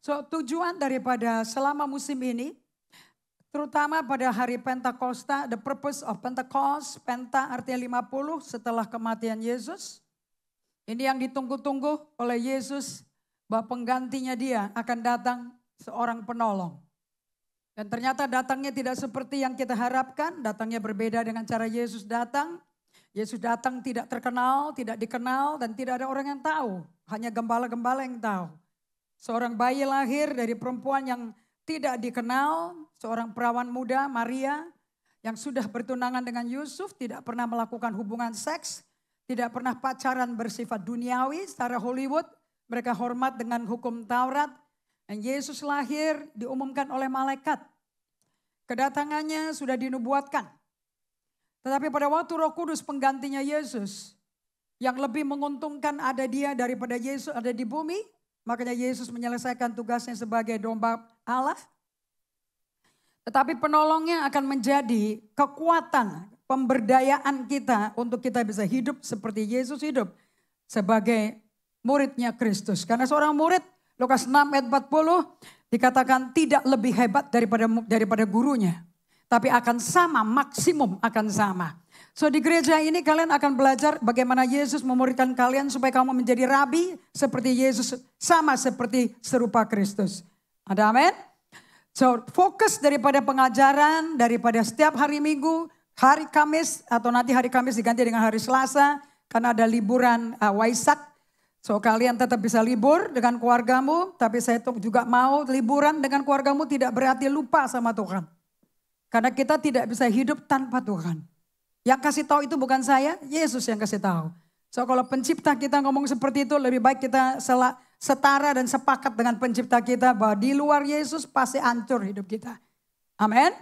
So tujuan daripada selama musim ini, terutama pada hari Pentakosta, the purpose of Pentecost, Penta artinya 50 setelah kematian Yesus. Ini yang ditunggu-tunggu oleh Yesus, bahwa penggantinya dia akan datang seorang penolong. Dan ternyata datangnya tidak seperti yang kita harapkan, datangnya berbeda dengan cara Yesus datang. Yesus datang tidak terkenal, tidak dikenal, dan tidak ada orang yang tahu. Hanya gembala-gembala yang tahu. Seorang bayi lahir dari perempuan yang tidak dikenal, seorang perawan muda, Maria, yang sudah bertunangan dengan Yusuf, tidak pernah melakukan hubungan seks, tidak pernah pacaran bersifat duniawi secara Hollywood. Mereka hormat dengan hukum Taurat. Dan Yesus lahir diumumkan oleh malaikat. Kedatangannya sudah dinubuatkan. Tetapi pada waktu Roh Kudus penggantinya Yesus, yang lebih menguntungkan ada dia daripada Yesus ada di bumi. Makanya Yesus menyelesaikan tugasnya sebagai domba Allah. Tetapi penolongnya akan menjadi kekuatan pemberdayaan kita untuk kita bisa hidup seperti Yesus hidup sebagai muridnya Kristus. Karena seorang murid, Lukas 6 ayat 40 dikatakan tidak lebih hebat daripada gurunya. Tapi akan sama, maksimum akan sama. So di gereja ini kalian akan belajar bagaimana Yesus memuridkan kalian supaya kamu menjadi rabi seperti Yesus, sama seperti serupa Kristus. Ada amin? So fokus daripada pengajaran, daripada setiap hari Minggu, hari Kamis atau nanti hari Kamis diganti dengan hari Selasa. Karena ada liburan Waisak. So kalian tetap bisa libur dengan keluargamu, tapi saya juga mau liburan dengan keluargamu tidak berarti lupa sama Tuhan. Karena kita tidak bisa hidup tanpa Tuhan. Yang kasih tahu itu bukan saya, Yesus yang kasih tahu. So kalau pencipta kita ngomong seperti itu, lebih baik kita setara dan sepakat dengan pencipta kita bahwa di luar Yesus pasti hancur hidup kita. Amin.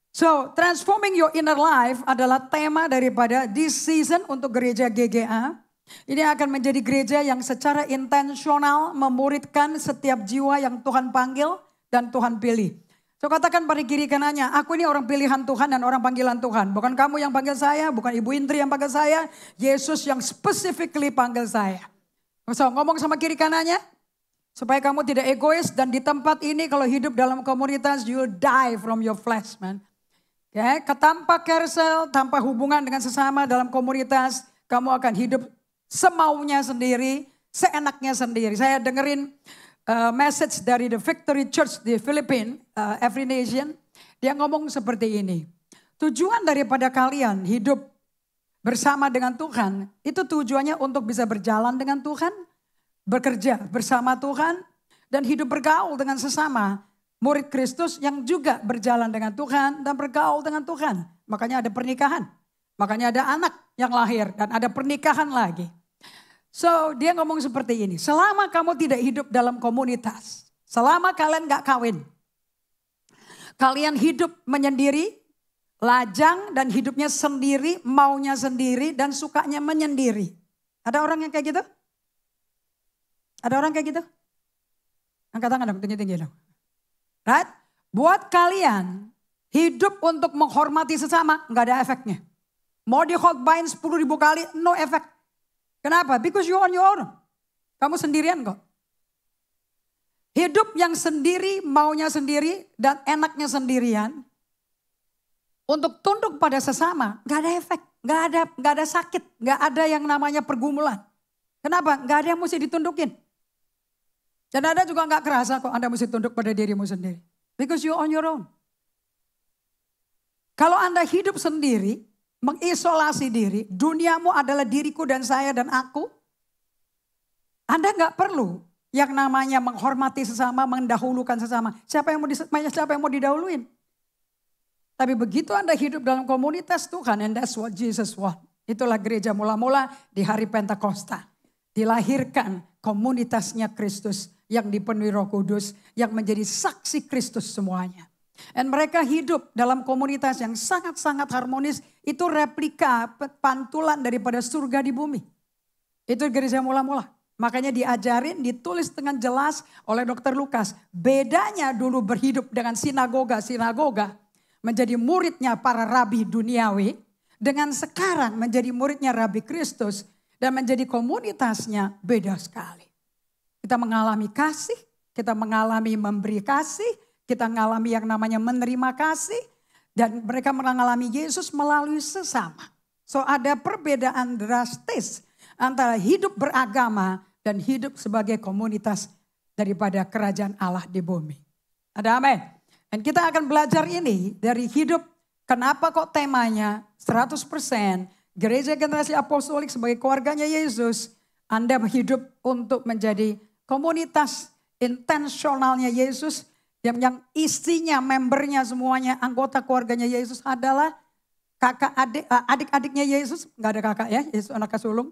So transforming your inner life adalah tema daripada this season untuk gereja GGA. Ini akan menjadi gereja yang secara intensional memuridkan setiap jiwa yang Tuhan panggil dan Tuhan pilih. So katakan pada kiri kanannya, aku ini orang pilihan Tuhan dan orang panggilan Tuhan. Bukan kamu yang panggil saya, bukan Ibu Indri yang panggil saya. Yesus yang specifically panggil saya. So ngomong sama kiri kanannya, supaya kamu tidak egois dan di tempat ini kalau hidup dalam komunitas, you'll die from your flesh, man. Okay? Tanpa carousel, tanpa hubungan dengan sesama dalam komunitas, kamu akan hidup semaunya sendiri, seenaknya sendiri. Saya dengerin message dari The Victory Church di Filipina, Every Nation. Dia ngomong seperti ini. Tujuan daripada kalian hidup bersama dengan Tuhan, itu tujuannya untuk bisa berjalan dengan Tuhan, bekerja bersama Tuhan, dan hidup bergaul dengan sesama. Murid Kristus yang juga berjalan dengan Tuhan dan bergaul dengan Tuhan. Makanya ada pernikahan. Makanya ada anak yang lahir dan ada pernikahan lagi. So dia ngomong seperti ini, selama kamu tidak hidup dalam komunitas, selama kalian gak kawin, kalian hidup menyendiri, lajang dan hidupnya sendiri, maunya sendiri dan sukanya menyendiri. Ada orang yang kayak gitu? Ada orang kayak gitu? Angkat tangan dong, tinggi-tinggi dong. Right? Buat kalian hidup untuk menghormati sesama gak ada efeknya. Mau dikhotbahin 10.000 kali, no efek. Kenapa? Because you on your own. Kamu sendirian kok. Hidup yang sendiri, maunya sendiri, dan enaknya sendirian. Untuk tunduk pada sesama, gak ada efek, gak ada sakit, gak ada yang namanya pergumulan. Kenapa? Gak ada yang mesti ditundukin. Dan Anda juga gak kerasa kok Anda mesti tunduk pada dirimu sendiri. Because you on your own. Kalau Anda hidup sendiri, mengisolasi diri, duniamu adalah diriku dan saya dan aku. Anda gak perlu yang namanya menghormati sesama, mendahulukan sesama. Siapa yang mau didahuluin? Tapi begitu Anda hidup dalam komunitas Tuhan, and that's what Jesus want. Itulah gereja mula-mula di hari Pentakosta. Dilahirkan komunitasnya Kristus yang dipenuhi Roh Kudus, yang menjadi saksi Kristus semuanya. Dan mereka hidup dalam komunitas yang sangat-sangat harmonis. Itu replika pantulan daripada surga di bumi. Itu gereja mula-mula. Makanya diajarin, ditulis dengan jelas oleh Dr. Lukas. Bedanya dulu berhidup dengan sinagoga-sinagoga. Menjadi muridnya para rabi duniawi. Dengan sekarang menjadi muridnya Rabi Kristus. Dan menjadi komunitasnya beda sekali. Kita mengalami kasih, kita mengalami memberi kasih, kita mengalami yang namanya menerima kasih, dan mereka mengalami Yesus melalui sesama. So ada perbedaan drastis antara hidup beragama dan hidup sebagai komunitas daripada kerajaan Allah di bumi. Ada amin. Dan kita akan belajar ini dari hidup. Kenapa kok temanya 100% Gereja Generasi Apostolik sebagai keluarganya Yesus. Anda hidup untuk menjadi komunitas intensionalnya Yesus. Yang isinya, membernya semuanya, anggota keluarganya Yesus adalah kakak adik-adiknya Yesus. Enggak ada kakak ya, Yesus anak sulung.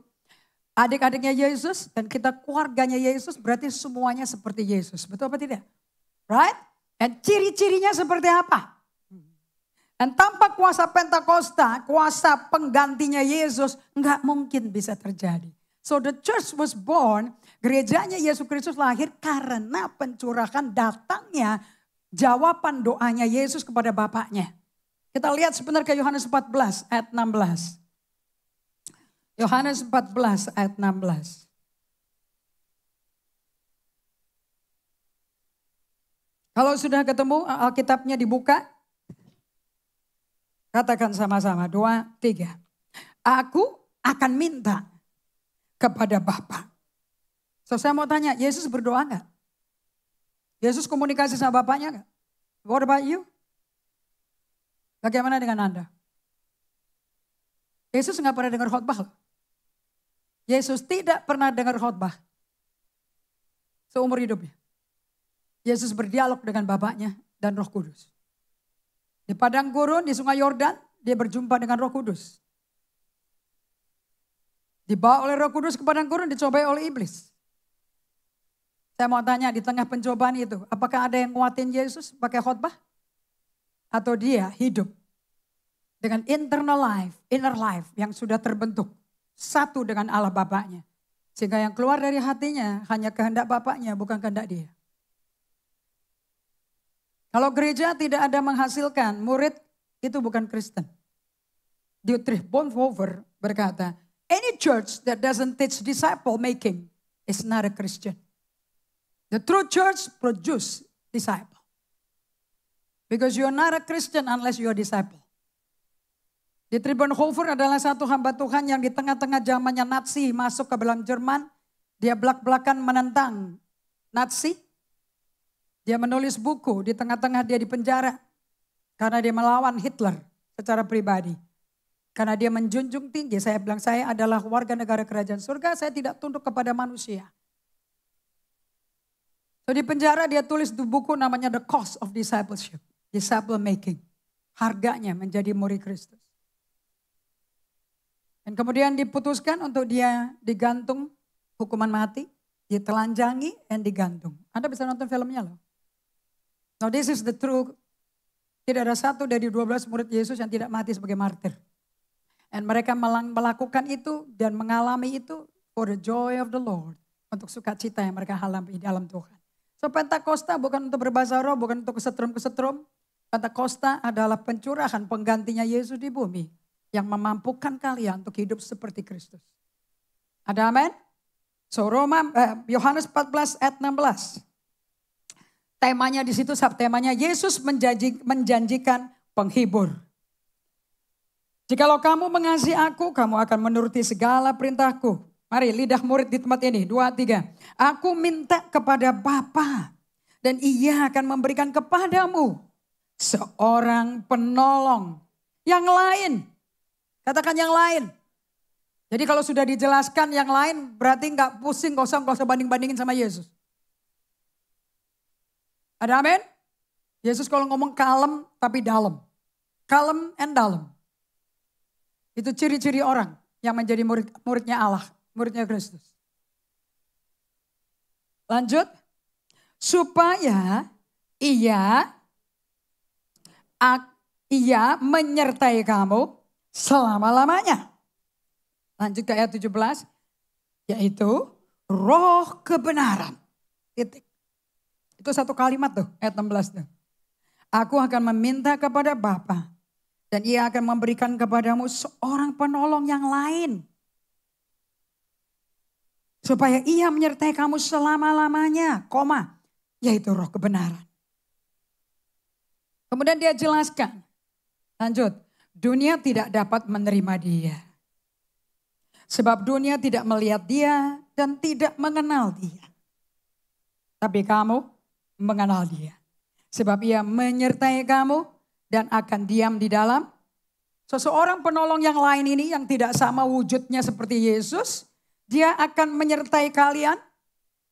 Adik-adiknya Yesus dan kita keluarganya Yesus berarti semuanya seperti Yesus. Betul apa tidak? Right? Dan ciri-cirinya seperti apa? Dan tanpa kuasa Pentakosta, kuasa penggantinya Yesus enggak mungkin bisa terjadi. So the church was born, gerejanya Yesus Kristus lahir karena pencurahan datangnya jawaban doanya Yesus kepada Bapaknya. Kita lihat sebenarnya ke Yohanes 14 ayat 16. Yohanes 14 ayat 16. Kalau sudah ketemu Alkitabnya dibuka. Katakan sama-sama 2, 3. Aku akan minta kepada Bapa. So saya mau tanya, Yesus berdoa enggak? Yesus komunikasi sama Bapaknya enggak? What about you? Bagaimana dengan Anda? Yesus enggak pernah dengar khotbah. Yesus tidak pernah dengar khotbah seumur hidupnya. Yesus berdialog dengan Bapaknya dan Roh Kudus. Di padang gurun, di sungai Yordan, dia berjumpa dengan Roh Kudus. Dibawa oleh Roh Kudus ke padang gurun, dicobai oleh iblis. Saya mau tanya di tengah pencobaan itu, apakah ada yang nguatin Yesus pakai khotbah? Atau dia hidup dengan inner life yang sudah terbentuk. Satu dengan Allah Bapaknya. Sehingga yang keluar dari hatinya hanya kehendak Bapaknya, bukan kehendak dia. Kalau gereja tidak ada menghasilkan murid, itu bukan Kristen. Dietrich Bonhoeffer berkata, any church that doesn't teach disciple making is not a Christian. The true church produce disciple. Because you're not a Christian unless you're a disciple. Dietrich Bonhoeffer adalah satu hamba Tuhan yang di tengah-tengah zamannya Nazi masuk ke dalam Jerman. Dia belak-belakan menentang Nazi. Dia menulis buku, di tengah-tengah dia dipenjara. Karena dia melawan Hitler secara pribadi. Karena dia menjunjung tinggi, saya bilang saya adalah warga negara kerajaan surga, saya tidak tunduk kepada manusia. So di penjara dia tulis di buku namanya The Cost of Discipleship. Disciple Making. Harganya menjadi murid Kristus. Dan kemudian diputuskan untuk dia digantung hukuman mati. Ditelanjangi dan digantung. Anda bisa nonton filmnya loh. Now this is the truth. Tidak ada satu dari 12 murid Yesus yang tidak mati sebagai martir. Dan mereka melakukan itu dan mengalami itu for the joy of the Lord. Untuk sukacita yang mereka alami di dalam Tuhan. So Pentakosta bukan untuk berbahasa roh, bukan untuk kesetrum-kesetrum. Pentakosta adalah pencurahan penggantinya Yesus di bumi. Yang memampukan kalian untuk hidup seperti Kristus. Ada amin? So Yohanes 14 ayat 16. Temanya di situ, temanya Yesus menjanjikan penghibur. Jikalau kamu mengasihi aku, kamu akan menuruti segala perintahku. Mari lidah murid di tempat ini, 2, 3. Aku minta kepada Bapa dan ia akan memberikan kepadamu seorang penolong yang lain. Katakan yang lain. Jadi kalau sudah dijelaskan yang lain berarti gak pusing, gak usah banding-bandingin sama Yesus. Ada amin? Yesus kalau ngomong kalem tapi dalam. Kalem and dalam. Itu ciri-ciri orang yang menjadi muridnya Allah, muridnya Kristus. Lanjut. Supaya ia menyertai kamu selama-lamanya. Lanjut ke ayat 17. Yaitu roh kebenaran. Titik. Itu satu kalimat tuh, ayat 16 tuh. Aku akan meminta kepada Bapa dan ia akan memberikan kepadamu seorang penolong yang lain. Supaya ia menyertai kamu selama-lamanya, yaitu roh kebenaran. Kemudian dia jelaskan, lanjut, dunia tidak dapat menerima dia. Sebab dunia tidak melihat dia dan tidak mengenal dia. Tapi kamu mengenal dia. Sebab ia menyertai kamu dan akan diam di dalam. Seseorang penolong yang lain ini yang tidak sama wujudnya seperti Yesus. Dia akan menyertai kalian.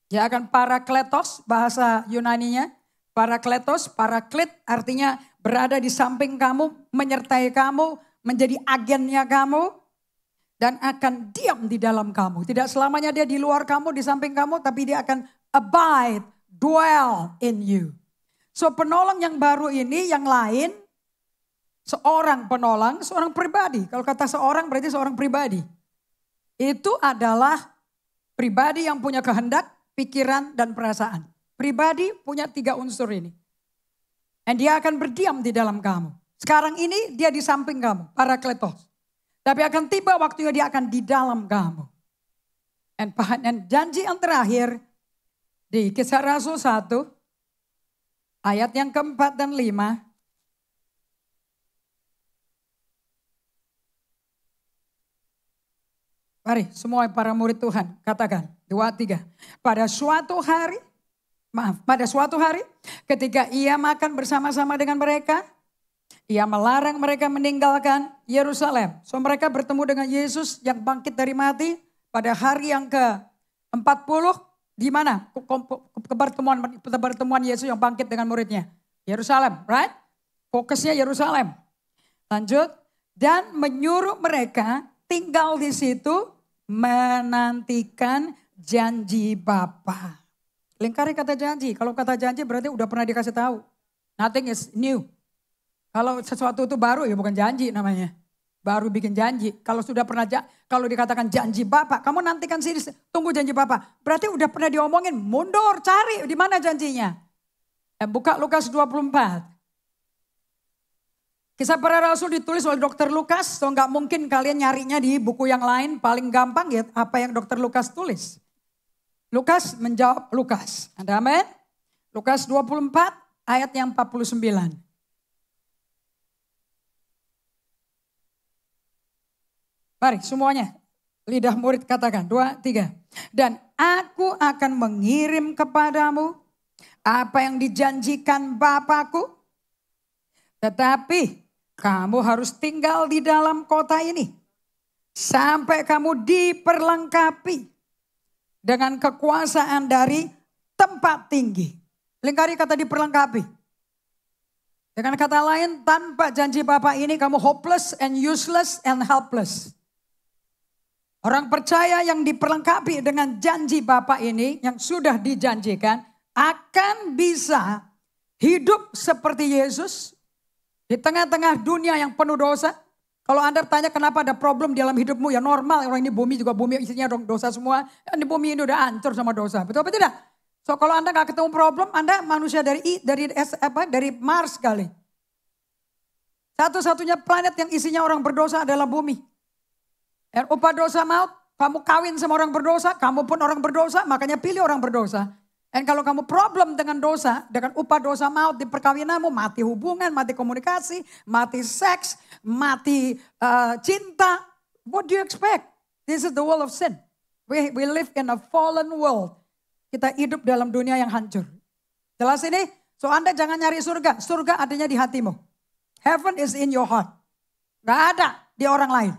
Dia akan parakletos, bahasa Yunaninya. Parakletos, paraklit artinya berada di samping kamu, menyertai kamu, menjadi agennya kamu. Dan akan diam di dalam kamu. Tidak selamanya dia di luar kamu, di samping kamu, tapi dia akan abide, dwell in you. So penolong yang baru ini, yang lain, seorang penolong, seorang pribadi. Kalau kata seorang berarti seorang pribadi. Itu adalah pribadi yang punya kehendak, pikiran, dan perasaan. Pribadi punya 3 unsur ini. Dan dia akan berdiam di dalam kamu. Sekarang ini dia di samping kamu, parakletos. Tapi akan tiba waktunya dia akan di dalam kamu. Dan janji yang terakhir di Kisah Rasul 1, ayat yang keempat dan 5. Mari semua para murid Tuhan katakan 2, 3. Pada suatu hari ketika ia makan bersama-sama dengan mereka, ia melarang mereka meninggalkan Yerusalem. So mereka bertemu dengan Yesus yang bangkit dari mati pada hari yang ke-40. Di mana? Pertemuan Yesus yang bangkit dengan muridnya. Yerusalem, right? Fokusnya Yerusalem. Lanjut. Dan menyuruh mereka tinggal di situ menantikan janji Bapa. Lingkari kata janji. Kalau kata janji berarti udah pernah dikasih tahu. Nothing is new. Kalau sesuatu itu baru ya bukan janji namanya. Baru bikin janji. Kalau sudah pernah, kalau dikatakan janji Bapak, kamu nantikan sini, tunggu janji Bapak. Berarti udah pernah diomongin, mundur, cari di mana janjinya. Buka Lukas 24. Kisah para Rasul ditulis oleh Dr. Lukas, so nggak mungkin kalian nyarinya di buku yang lain. Paling gampang ya apa yang Dr. Lukas tulis. Lukas menjawab Lukas. Ada amin? Lukas 24 ayat yang 49. Mari semuanya, lidah murid katakan, 2, 3. Dan aku akan mengirim kepadamu apa yang dijanjikan Bapakku. Tetapi kamu harus tinggal di dalam kota ini. Sampai kamu diperlengkapi dengan kekuasaan dari tempat tinggi. Lingkari kata diperlengkapi. Dengan kata lain, tanpa janji Bapak ini kamu hopeless and useless and helpless. Orang percaya yang diperlengkapi dengan janji Bapa ini yang sudah dijanjikan akan bisa hidup seperti Yesus di tengah-tengah dunia yang penuh dosa. Kalau Anda tanya kenapa ada problem di dalam hidupmu, ya normal, orang ini bumi juga bumi isinya dosa semua. Dan di bumi ini udah hancur sama dosa, betul apa tidak? So kalau Anda gak ketemu problem, Anda manusia dari Mars kali. Satu-satunya planet yang isinya orang berdosa adalah bumi. Dan upah dosa maut, kamu kawin sama orang berdosa, kamu pun orang berdosa, makanya pilih orang berdosa. Dan kalau kamu problem dengan dosa, dengan upah dosa maut di perkawinanmu, mati hubungan, mati komunikasi, mati seks, mati cinta. What do you expect? This is the world of sin. We live in a fallen world. Kita hidup dalam dunia yang hancur. Jelas ini? So Anda jangan nyari surga. Surga adanya di hatimu. Heaven is in your heart. Gak ada di orang lain.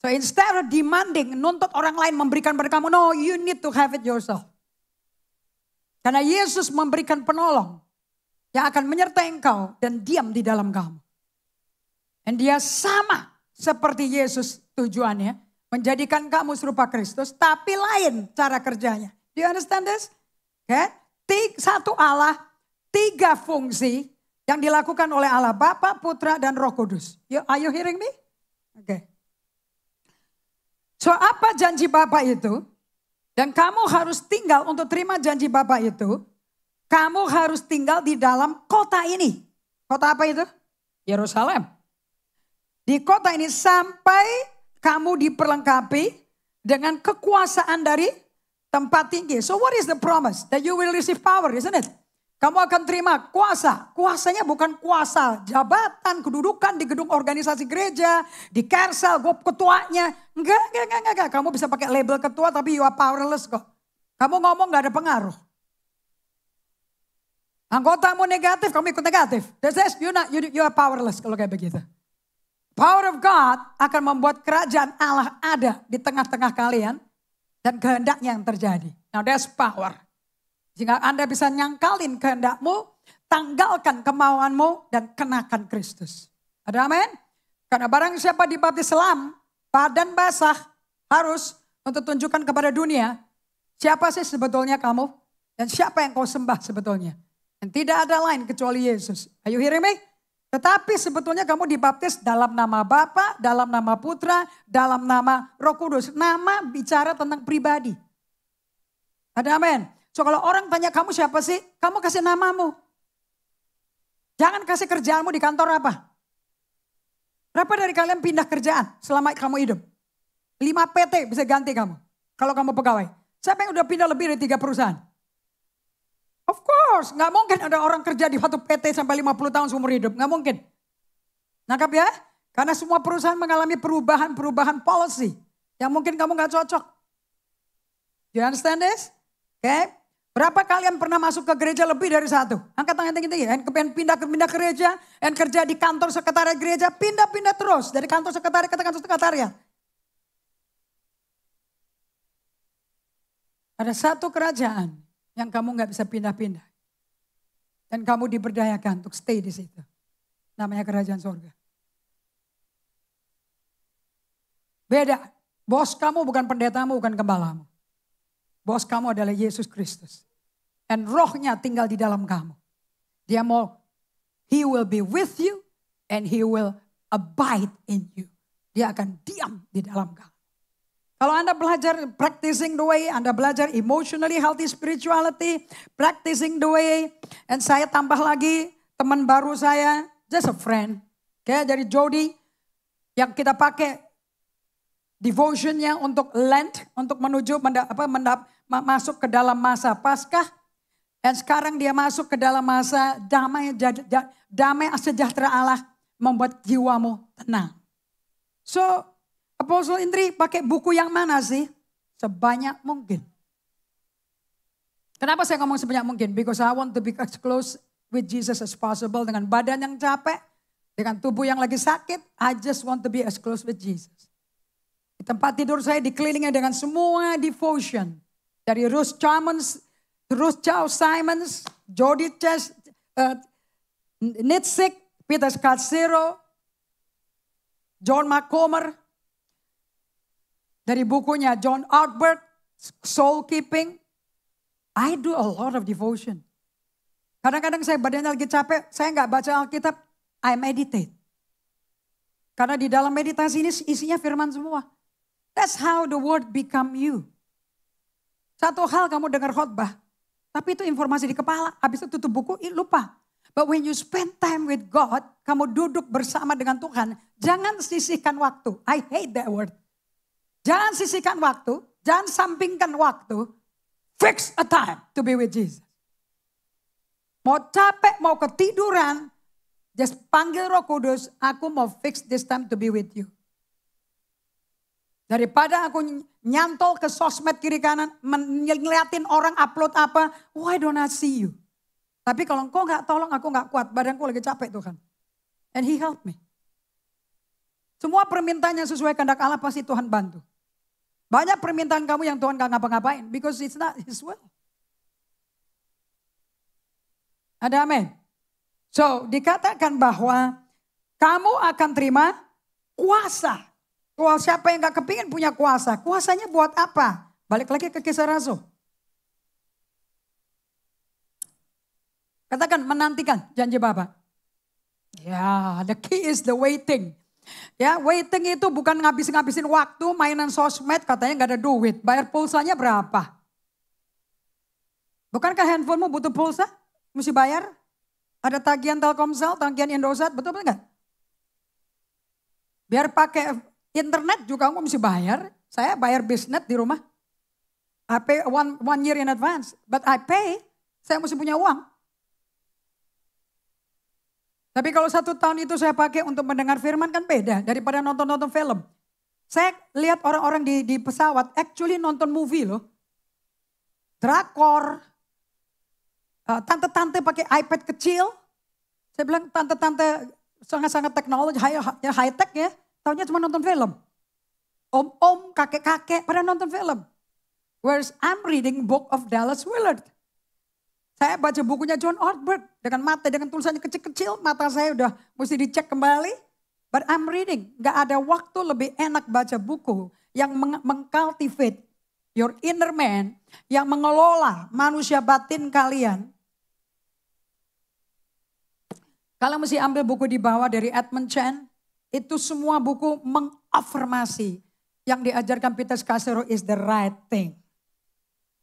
So instead of demanding, nuntut orang lain memberikan pada kamu, no, you need to have it yourself. Karena Yesus memberikan penolong yang akan menyertai engkau dan diam di dalam kamu. Dan dia sama seperti Yesus tujuannya, menjadikan kamu serupa Kristus, tapi lain cara kerjanya. Do you understand this? Okay? Satu Allah, 3 fungsi yang dilakukan oleh Allah Bapa, Putra, dan Roh Kudus. Are you hearing me? Okay. So apa janji Bapa itu? Dan kamu harus tinggal untuk terima janji Bapa itu. Kamu harus tinggal di dalam kota ini. Kota apa itu? Yerusalem. Di kota ini sampai kamu diperlengkapi dengan kekuasaan dari tempat tinggi. So what is the promise? That you will receive power, isn't it? Kamu akan terima kuasa. Kuasanya bukan kuasa jabatan, kedudukan di gedung organisasi gereja, di Kersal, gue ketuanya. Enggak. Kamu bisa pakai label ketua tapi you are powerless kok. Kamu ngomong gak ada pengaruh. Anggotamu negatif, kamu ikut negatif. That says you are powerless kalau kayak begitu. Power of God akan membuat kerajaan Allah ada di tengah-tengah kalian dan kehendaknya yang terjadi. Now that's power. Jika Anda bisa nyangkalin kehendakmu, tanggalkan kemauanmu dan kenakan Kristus. Ada amin? Karena barang siapa dibaptis selam, badan basah harus untuk tunjukkan kepada dunia, siapa sih sebetulnya kamu? Dan siapa yang kau sembah sebetulnya? Dan tidak ada lain kecuali Yesus. Are you hearing me? Tetapi sebetulnya kamu dibaptis dalam nama Bapa, dalam nama Putra, dalam nama Roh Kudus. Nama bicara tentang pribadi. Ada amin? So kalau orang tanya kamu siapa sih? Kamu kasih namamu. Jangan kasih kerjaanmu di kantor apa. Berapa dari kalian pindah kerjaan selama kamu hidup? 5 PT bisa ganti kamu. Kalau kamu pegawai. Siapa yang udah pindah lebih dari 3 perusahaan? Of course. Gak mungkin ada orang kerja di satu PT sampai 50 tahun seumur hidup. Gak mungkin. Nangkap ya? Karena semua perusahaan mengalami perubahan policy. Yang mungkin kamu gak cocok. Do you understand this? Oke. Okay. Berapa kalian pernah masuk ke gereja lebih dari satu? Angkat tangan tinggi-tinggi. Yang pindah gereja, yang kerja di kantor sekretariat gereja, pindah-pindah terus. Dari kantor sekretariat ke kantor sekretariat. Ada satu kerajaan yang kamu gak bisa pindah-pindah. Dan kamu diberdayakan untuk stay di situ. Namanya kerajaan surga. Beda. Bos kamu bukan pendetamu, bukan gembalamu. Bos kamu adalah Yesus Kristus. Dan rohnya tinggal di dalam kamu. Dia mau, he will be with you and he will abide in you. Dia akan diam di dalam kamu. Kalau Anda belajar practicing the way, Anda belajar emotionally healthy spirituality, practicing the way. Dan saya tambah lagi teman baru saya, just a friend. Okay, dari Jody yang kita pakai devotionnya untuk Lent, untuk menuju masuk ke dalam masa Paskah. Dan sekarang dia masuk ke dalam masa damai sejahtera Allah membuat jiwamu tenang. So, Apostle Indri pakai buku yang mana sih? Sebanyak mungkin. Kenapa saya ngomong sebanyak mungkin? Because I want to be as close with Jesus as possible. Dengan badan yang capek, dengan tubuh yang lagi sakit, I just want to be as close with Jesus. Di tempat tidur saya dikelilingi dengan semua devotion. Dari Ruth Charles Simons, Jody Nitzig, Peter Scazzero, John McComber. Dari bukunya John Ortberg, Soul Keeping. I do a lot of devotion. Kadang-kadang saya badannya lagi capek, saya nggak baca Alkitab, I meditate. Karena di dalam meditasi ini isinya firman semua. That's how the word become you. Satu hal kamu dengar khotbah, tapi itu informasi di kepala. Habis itu tutup buku, lupa. But when you spend time with God, kamu duduk bersama dengan Tuhan, jangan sisihkan waktu. I hate that word. Jangan sisihkan waktu, jangan sampingkan waktu. Fix a time to be with Jesus. Mau capek, mau ketiduran, just panggil Roh Kudus, aku mau fix this time to be with you. Daripada aku nyantol ke sosmed kiri kanan, ngeliatin orang upload apa, why don't I see you? Tapi kalau engkau gak tolong, aku gak kuat, badanku lagi capek Tuhan. And he helped me. Semua permintaan yang sesuai kehendak Allah pasti Tuhan bantu. Banyak permintaan kamu yang Tuhan gak ngapa-ngapain, because it's not his will. Ada amin? So dikatakan bahwa kamu akan terima kuasa. Wah, siapa yang gak kepingin punya kuasa? Kuasanya buat apa? Balik lagi ke Kisah Rasul. Katakan menantikan janji Bapa. Ya, the key is the waiting. Ya, waiting itu bukan ngabisin waktu, mainan sosmed, katanya gak ada duit. Bayar pulsanya berapa? Bukankah handphonemu butuh pulsa? Mesti bayar? Ada tagihan Telkomsel, tagihan Indosat, betul enggak? Biar pakai internet juga kamu mesti bayar. Saya bayar bisnet di rumah. I pay one year in advance. But I pay, saya mesti punya uang. Tapi kalau 1 tahun itu saya pakai untuk mendengar firman kan beda daripada nonton-nonton film. Saya lihat orang-orang di pesawat actually nonton movie loh. Drakor. Tante-tante pakai iPad kecil. Saya bilang tante-tante sangat-sangat teknologi, high-tech ya. Taunya cuma nonton film. Om-om, kakek-kakek pada nonton film. Whereas I'm reading book of Dallas Willard. Saya baca bukunya John Ortberg dengan tulisannya kecil-kecil, mata saya udah mesti dicek kembali. But I'm reading, gak ada waktu lebih enak baca buku yang mengcultivate your inner man, yang mengelola manusia batin kalian. Kalau mesti ambil buku di bawah dari Edmund Chen, itu semua buku mengafirmasi yang diajarkan Peter Scazzero is the right thing.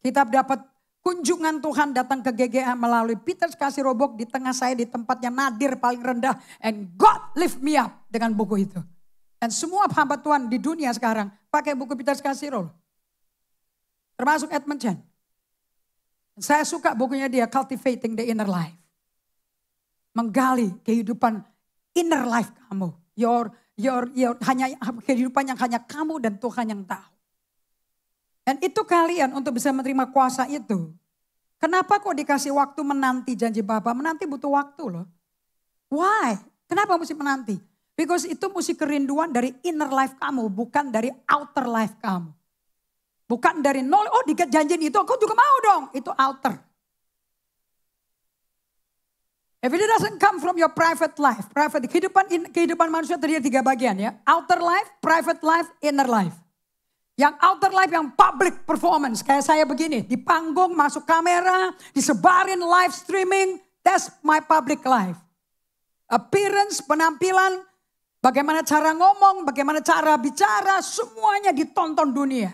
Kita dapat kunjungan Tuhan datang ke GGA melalui Peter Scazzero Book di tengah saya di tempat yang nadir paling rendah. And God lift me up dengan buku itu. Dan semua hamba Tuhan di dunia sekarang pakai buku Peter Scazzero. Termasuk Edmund Chen. Saya suka bukunya dia, Cultivating the Inner Life. Menggali kehidupan inner life kamu. Hanya kehidupan yang hanya kamu dan Tuhan yang tahu. Dan itu kalian untuk bisa menerima kuasa itu. Kenapa kok dikasih waktu menanti janji Bapa? Menanti butuh waktu loh. Why? Kenapa mesti menanti? Because itu mesti kerinduan dari inner life kamu, bukan dari outer life kamu. Bukan dari nol, oh janjiin itu aku juga mau dong. Itu outer. If it doesn't come from your private life. Kehidupan manusia terdiri 3 bagian ya. Outer life, private life, inner life. Yang outer life yang public performance. Kayak saya begini. Di panggung, masuk kamera, disebarin live streaming. That's my public life. Appearance, penampilan, bagaimana cara ngomong, bagaimana cara bicara. Semuanya ditonton dunia.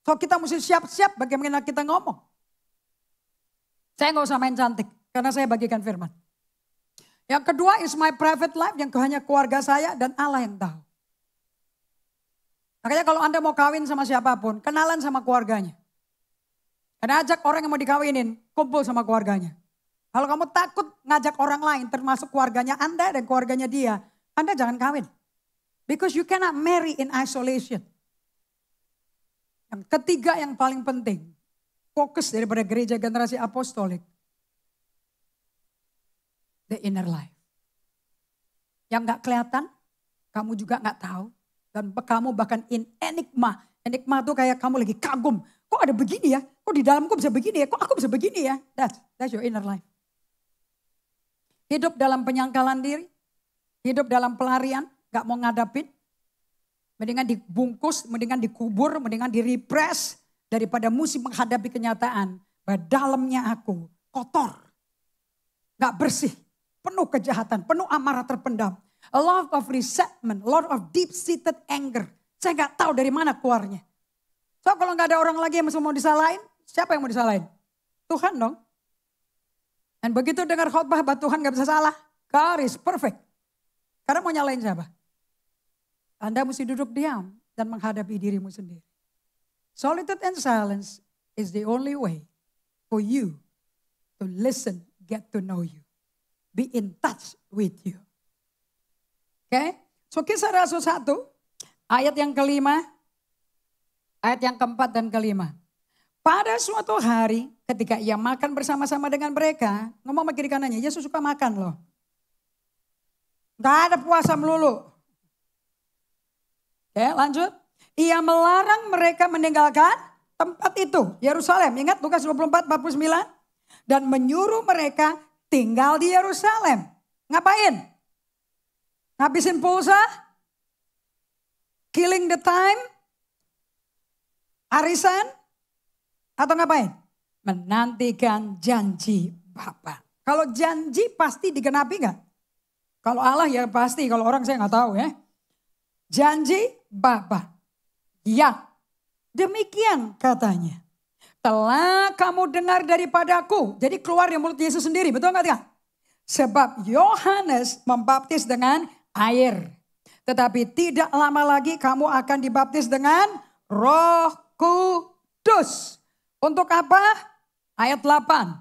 So kita mesti siap-siap bagaimana kita ngomong. Saya gak usah main cantik. Karena saya bagikan firman. Yang kedua is my private life. Yang hanya keluarga saya dan Allah yang tahu. Makanya kalau Anda mau kawin sama siapapun, kenalan sama keluarganya. Karena ajak orang yang mau dikawinin, kumpul sama keluarganya. Kalau kamu takut ngajak orang lain, termasuk keluarganya Anda dan keluarganya dia, Anda jangan kawin. Because you cannot marry in isolation. Yang ketiga yang paling penting, fokus daripada gereja generasi apostolik. The inner life. Yang gak kelihatan, kamu juga gak tahu. Dan kamu bahkan in enigma. Enigma itu kayak kamu lagi kagum. Kok ada begini ya? Kok di dalamku bisa begini ya? Kok aku bisa begini ya? That's your inner life. Hidup dalam penyangkalan diri. Hidup dalam pelarian. Gak mau ngadapin. Mendingan dibungkus, mendingan dikubur, mendingan direpress. Daripada mesti menghadapi kenyataan. Bahwa dalamnya aku kotor. Gak bersih. Penuh kejahatan, penuh amarah terpendam. A lot of resentment, a lot of deep-seated anger. Saya gak tahu dari mana keluarnya. So kalau gak ada orang lagi yang mau disalahin, siapa yang mau disalahin? Tuhan dong. Dan begitu dengar khotbah bahwa Tuhan gak bisa salah, God is perfect. Karena mau nyalain siapa? Anda mesti duduk diam dan menghadapi dirimu sendiri. Solitude and silence is the only way for you to listen, get to know you. Be in touch with you. Oke, so Kisah Rasul 1, ayat yang kelima, ayat yang keempat dan kelima. Pada suatu hari ketika ia makan bersama-sama dengan mereka, ngomong sama kiri kanannya, Yesus suka makan loh. Gak ada puasa melulu. Oke, lanjut. Ia melarang mereka meninggalkan tempat itu, Yerusalem. Ingat Lukas 24:49. Dan menyuruh mereka tinggal di Yerusalem. Ngapain? Ngabisin pulsa, killing the time, arisan, atau ngapain? Menantikan janji Bapa. Kalau janji pasti digenapi gak? Kalau Allah ya pasti, kalau orang saya gak tahu ya. Janji Bapa. Ya, demikian katanya. Telah kamu dengar daripadaku. Jadi keluar dari mulut Yesus sendiri, betul gak? Sebab Yohanes membaptis dengan air. Tetapi tidak lama lagi kamu akan dibaptis dengan Roh Kudus. Untuk apa? Ayat 8.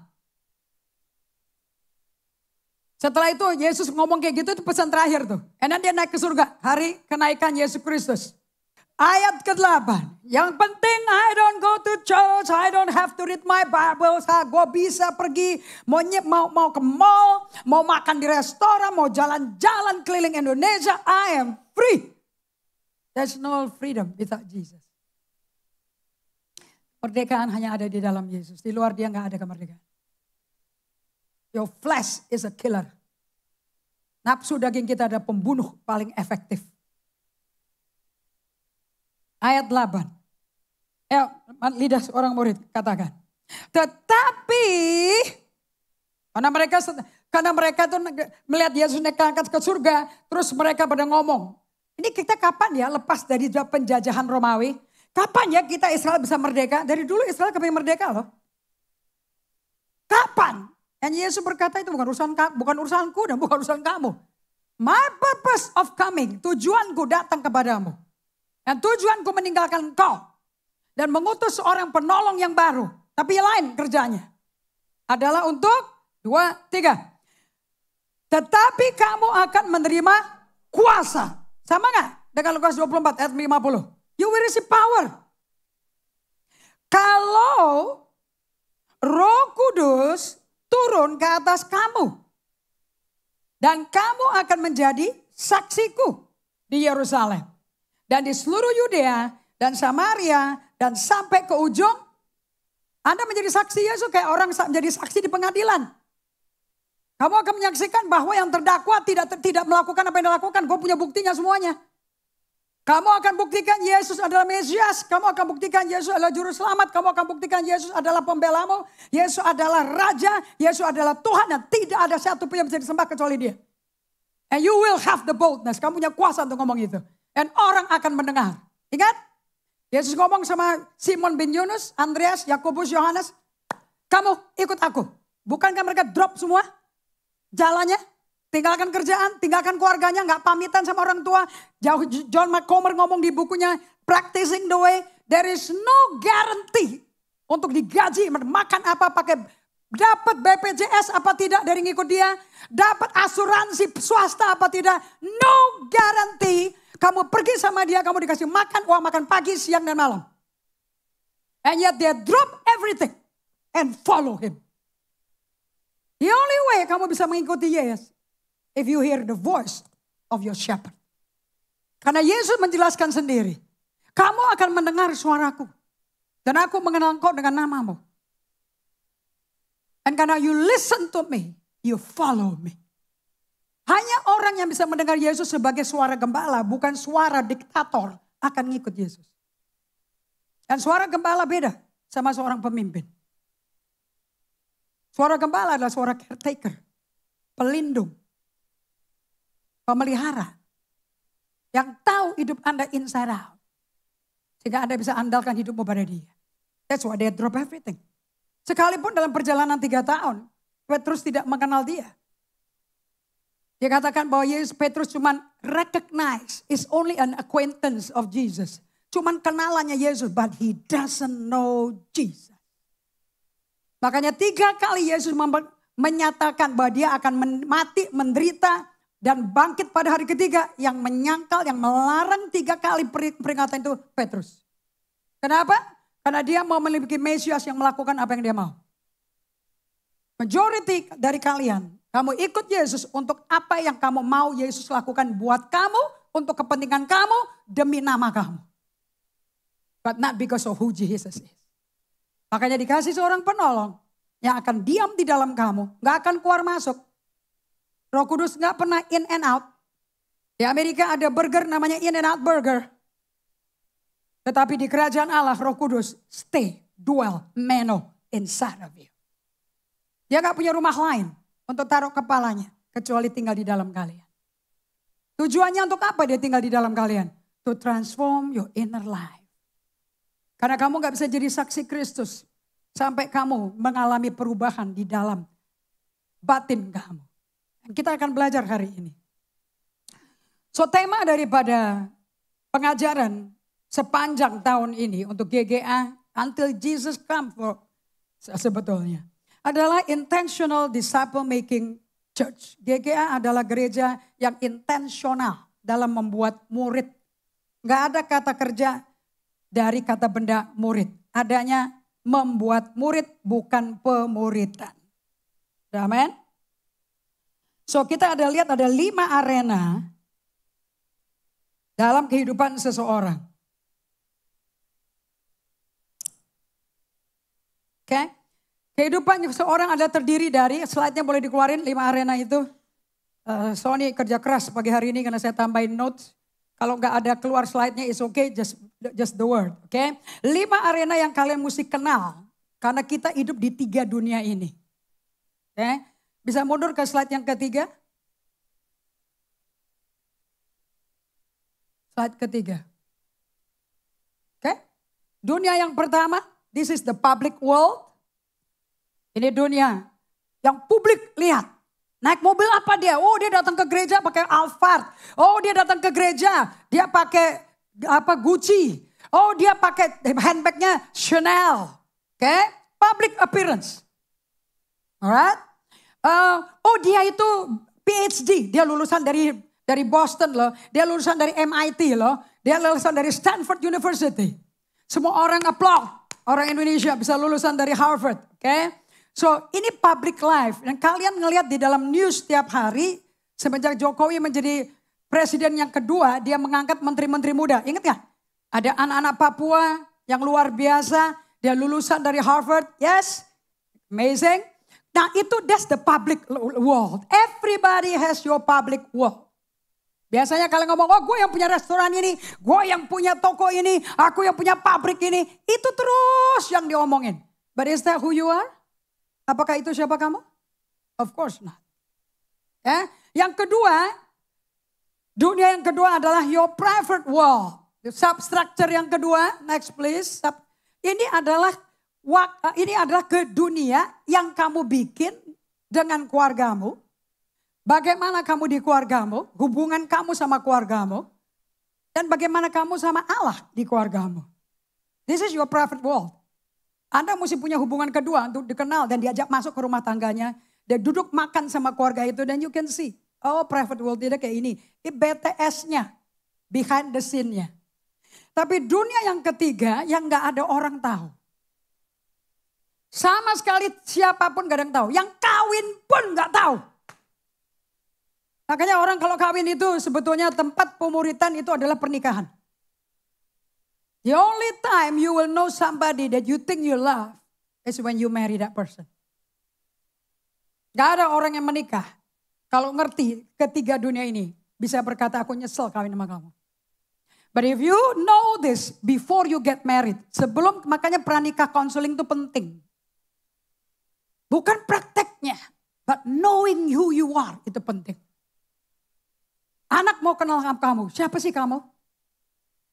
Setelah itu Yesus ngomong kayak gitu, itu pesan terakhir tuh. And then dia naik ke surga, hari kenaikan Yesus Kristus. Ayat ke-8, yang penting I don't go to church, I don't have to read my Bible, gue bisa pergi, mau ke mall, mau makan di restoran, mau jalan-jalan keliling Indonesia, I am free. There's no freedom without Jesus. Kemerdekaan hanya ada di dalam Yesus, di luar dia gak ada kemerdekaan. Your flesh is a killer. Nafsu daging kita ada pembunuh paling efektif. Ayat 8. Ya, lidah seorang murid katakan. Tetapi karena mereka tuh melihat Yesus naik ke surga, terus mereka pada ngomong, ini kita kapan ya lepas dari penjajahan Romawi? Kapan ya kita Israel bisa merdeka? Dari dulu Israel kepingin merdeka loh. Kapan? Dan Yesus berkata itu bukan urusanku dan bukan urusan kamu. My purpose of coming, tujuanku datang kepadamu. Dan tujuanku meninggalkan engkau. Dan mengutus seorang penolong yang baru. Tapi lain kerjanya. Adalah untuk 2, 3. Tetapi kamu akan menerima kuasa. Sama gak? Dengan Lukas 24 ayat 50. You will receive power. Kalau Roh Kudus turun ke atas kamu. Dan kamu akan menjadi saksiku di Yerusalem. Dan di seluruh Yudea dan Samaria dan sampai ke ujung. Anda menjadi saksi Yesus kayak orang menjadi saksi di pengadilan. Kamu akan menyaksikan bahwa yang terdakwa tidak melakukan apa yang dilakukan. Gue punya buktinya semuanya. Kamu akan buktikan Yesus adalah Mesias. Kamu akan buktikan Yesus adalah Juru Selamat. Kamu akan buktikan Yesus adalah pembelamu. Yesus adalah Raja. Yesus adalah Tuhan. Dan tidak ada satu pun yang bisa disembah kecuali dia. And you will have the boldness. Kamu punya kuasa untuk ngomong itu. Dan orang akan mendengar. Ingat? Yesus ngomong sama Simon bin Yunus, Andreas, Yakobus, Yohanes. Kamu ikut aku. Bukankah mereka drop semua jalannya? Tinggalkan kerjaan, tinggalkan keluarganya, gak pamitan sama orang tua. John McComber ngomong di bukunya, Practicing the Way. There is no guarantee untuk digaji, makan apa, pakai dapat BPJS apa tidak dari ngikut dia. Dapat asuransi swasta apa tidak. No guarantee. Kamu pergi sama dia, kamu dikasih makan, uang makan pagi, siang, dan malam. And yet they drop everything and follow him. The only way kamu bisa mengikuti Yesus, if you hear the voice of your shepherd. Karena Yesus menjelaskan sendiri, kamu akan mendengar suaraku. Dan aku mengenal engkau dengan namamu. And karena you listen to me, you follow me. Hanya orang yang bisa mendengar Yesus sebagai suara gembala, bukan suara diktator, akan ngikut Yesus. Dan suara gembala beda sama seorang pemimpin. Suara gembala adalah suara caretaker, pelindung, pemelihara. Yang tahu hidup Anda inside out. Sehingga Anda bisa andalkan hidupmu pada dia. That's why they drop everything. Sekalipun dalam perjalanan 3 tahun, Petrus tidak mengenal dia. Dia katakan bahwa Petrus cuma recognize, is only an acquaintance of Jesus. Cuman kenalannya Yesus, but he doesn't know Jesus. Makanya 3 kali Yesus menyatakan bahwa dia akan mati, menderita, dan bangkit pada hari ketiga. Yang menyangkal, yang melarang 3 kali peringatan itu Petrus. Kenapa? Karena dia mau memiliki Mesias yang melakukan apa yang dia mau. Majority dari kalian, kamu ikut Yesus untuk apa yang kamu mau Yesus lakukan buat kamu, untuk kepentingan kamu, demi nama kamu. But not because of who Jesus is. Makanya dikasih seorang penolong yang akan diam di dalam kamu, gak akan keluar masuk. Roh Kudus gak pernah in and out. Di Amerika ada burger namanya In and Out Burger. Tetapi di kerajaan Allah Roh Kudus stay, dwell, meno inside of you. Dia gak punya rumah lain untuk taruh kepalanya kecuali tinggal di dalam kalian. Tujuannya untuk apa dia tinggal di dalam kalian? To transform your inner life. Karena kamu gak bisa jadi saksi Kristus sampai kamu mengalami perubahan di dalam batin kamu. Dan kita akan belajar hari ini. So tema daripada pengajaran sepanjang tahun ini untuk GGA Until Jesus Come for sebetulnya adalah intentional disciple making Church. GGA adalah gereja yang intensional dalam membuat murid. Gak ada kata kerja dari kata benda murid. Adanya membuat murid, bukan pemuridan. Amen. So kita lihat ada 5 arena dalam kehidupan seseorang. Oke. Kehidupan seseorang adalah terdiri dari, slide-nya boleh dikeluarin 5 arena itu. Sony kerja keras pagi hari ini karena saya tambahin notes. Kalau nggak ada keluar slide-nya, it's okay, just the word. Oke. Okay? 5 arena yang kalian mesti kenal. Karena kita hidup di 3 dunia ini. Oke. Okay? Bisa mundur ke slide yang ketiga. Slide ketiga. Oke. Okay? Dunia yang pertama, this is the public world. Ini dunia yang publik lihat. Naik mobil apa dia? Oh, dia datang ke gereja pakai Alphard. Oh, dia datang ke gereja, dia pakai Gucci. Oh, dia pakai handbagnya Chanel. Oke, okay? Public appearance. Alright? Oh, dia itu PhD. Dia lulusan dari Boston loh. Dia lulusan dari MIT loh. Dia lulusan dari Stanford University. Semua orang applaud. Orang Indonesia bisa lulusan dari Harvard. Oke? Okay? So ini public life. Dan kalian ngelihat di dalam news setiap hari. Semenjak Jokowi menjadi presiden yang kedua. Dia mengangkat menteri-menteri muda. Ingat gak? Ada anak-anak Papua yang luar biasa. Dia lulusan dari Harvard. Yes. Amazing. Nah itu that's the public world. Everybody has your public world. Biasanya kalian ngomong, oh gue yang punya restoran ini. Gue yang punya toko ini. Aku yang punya pabrik ini. Itu terus yang diomongin. But is that who you are? Apakah itu siapa kamu? Of course not. Ya. Yang kedua, dunia yang kedua adalah your private world. Substructure yang kedua, next please. Ini adalah ke dunia yang kamu bikin dengan keluargamu. Bagaimana kamu di keluargamu, hubungan kamu sama keluargamu. Dan bagaimana kamu sama Allah di keluargamu. This is your private world. Anda mesti punya hubungan kedua untuk dikenal dan diajak masuk ke rumah tangganya. Dan duduk makan sama keluarga itu dan you can see. Oh private world tidak kayak ini. Ini BTS-nya. Behind the scene-nya. Tapi dunia yang ketiga yang gak ada orang tahu. Sama sekali siapapun gak ada yang tahu. Yang kawin pun gak tahu. Makanya orang kalau kawin itu sebetulnya tempat pemuritan itu adalah pernikahan. The only time you will know somebody that you think you love is when you marry that person. Gak ada orang yang menikah. Kalau ngerti ketiga dunia ini. Bisa berkata aku nyesel kawin sama kamu. But if you know this before you get married. Makanya pranikah counseling itu penting. Bukan prakteknya. But knowing who you are itu penting. Anak mau kenal kamu. Siapa sih kamu?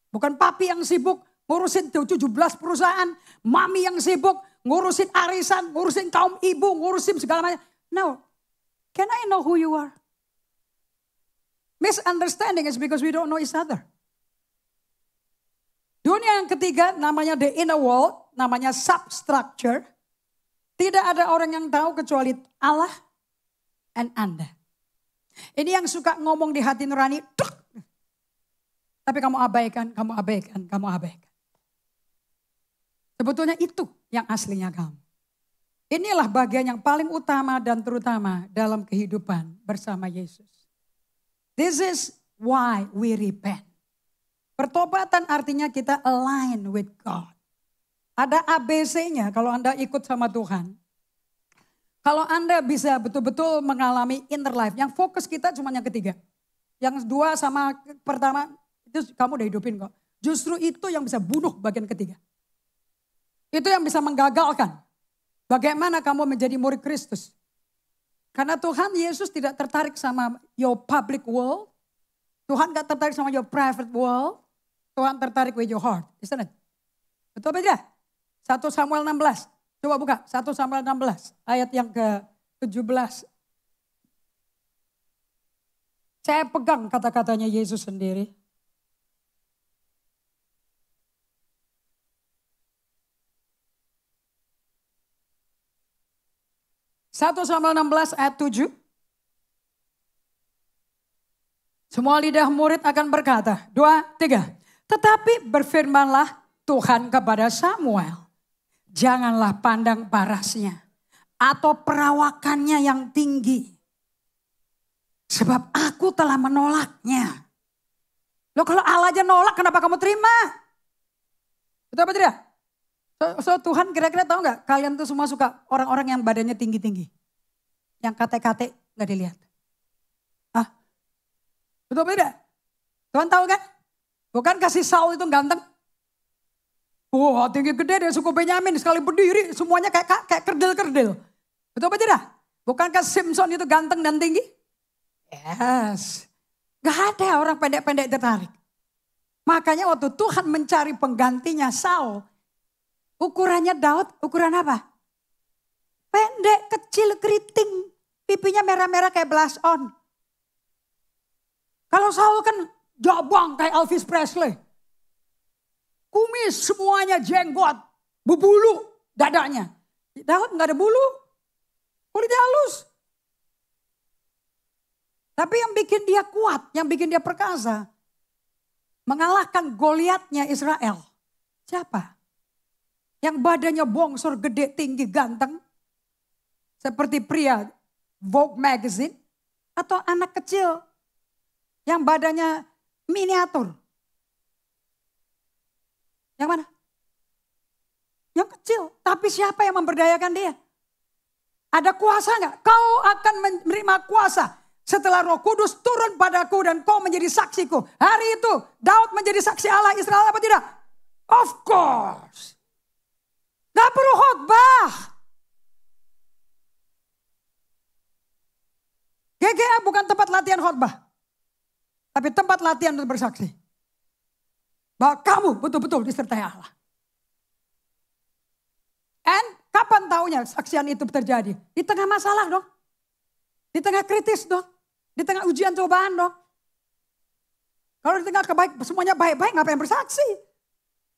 Bukan papi yang sibuk ngurusin 17 perusahaan. Mami yang sibuk ngurusin arisan, ngurusin kaum ibu, ngurusin segala macam. No. Can I know who you are? Misunderstanding is because we don't know each other. Dunia yang ketiga namanya the inner world. Namanya substructure. Tidak ada orang yang tahu kecuali Allah and Anda. Ini yang suka ngomong di hati nurani. Tapi kamu abaikan, kamu abaikan, kamu abaikan. Sebetulnya itu yang aslinya kamu. Inilah bagian yang paling utama dan terutama dalam kehidupan bersama Yesus. This is why we repent. Pertobatan artinya kita align with God. Ada ABC-nya kalau Anda ikut sama Tuhan. Kalau Anda bisa betul-betul mengalami inner life. Yang fokus kita cuma yang ketiga. Yang dua sama pertama itu kamu udah hidupin kok. Justru itu yang bisa bunuh bagian ketiga. Itu yang bisa menggagalkan. Bagaimana kamu menjadi murid Kristus. Karena Tuhan Yesus tidak tertarik sama your public world. Tuhan gak tertarik sama your private world. Tuhan tertarik with your heart. Isn't it? Betul beda? 1 Samuel 16. Coba buka 1 Samuel 16 ayat yang ke-17. Saya pegang kata-katanya Yesus sendiri. Satu Samuel 16 ayat 7. Semua lidah murid akan berkata, 2, 3. Tetapi berfirmanlah Tuhan kepada Samuel, janganlah pandang parasnya atau perawakannya yang tinggi. Sebab aku telah menolaknya. Loh kalau Allah aja nolak, kenapa kamu terima? Betul apa tidak? So Tuhan kira-kira tahu nggak? Kalian tuh semua suka orang-orang yang badannya tinggi-tinggi. Yang kate-kate nggak dilihat. Ah, betul apa tidak? Tuhan tahu kan? Bukan kasih Saul itu ganteng. Wah tinggi gede dari suku Benyamin. Sekali berdiri semuanya kayak kerdil-kerdil. Betul apa tidak? Bukankah Simpson itu ganteng dan tinggi? Yes. Gak ada orang pendek-pendek tertarik. Makanya waktu Tuhan mencari penggantinya Saul. Ukurannya Daud, ukuran apa? Pendek, kecil, keriting. Pipinya merah-merah kayak blush on. Kalau Saul kan jabang kayak Elvis Presley. Kumis semuanya jenggot. Berbulu dadanya. Daud gak ada bulu. Kulitnya halus. Tapi yang bikin dia kuat, yang bikin dia perkasa. Mengalahkan Goliatnya Israel. Siapa? Yang badannya bongsor, gede, tinggi, ganteng. Seperti pria Vogue Magazine. Atau anak kecil yang badannya miniatur. Yang mana? Yang kecil. Tapi siapa yang memberdayakan dia? Ada kuasa enggak? Kau akan menerima kuasa. Setelah Roh Kudus turun padaku dan kau menjadi saksiku. Hari itu Daud menjadi saksi Allah Israel apa tidak? Of course. Gak perlu khotbah. GGA bukan tempat latihan khotbah. Tapi tempat latihan untuk bersaksi. Bahwa kamu betul-betul disertai Allah. And kapan taunya saksian itu terjadi? Di tengah masalah dong. Di tengah kritis dong. Di tengah ujian cobaan dong. Kalau di tengah semuanya baik-baik ngapain bersaksi?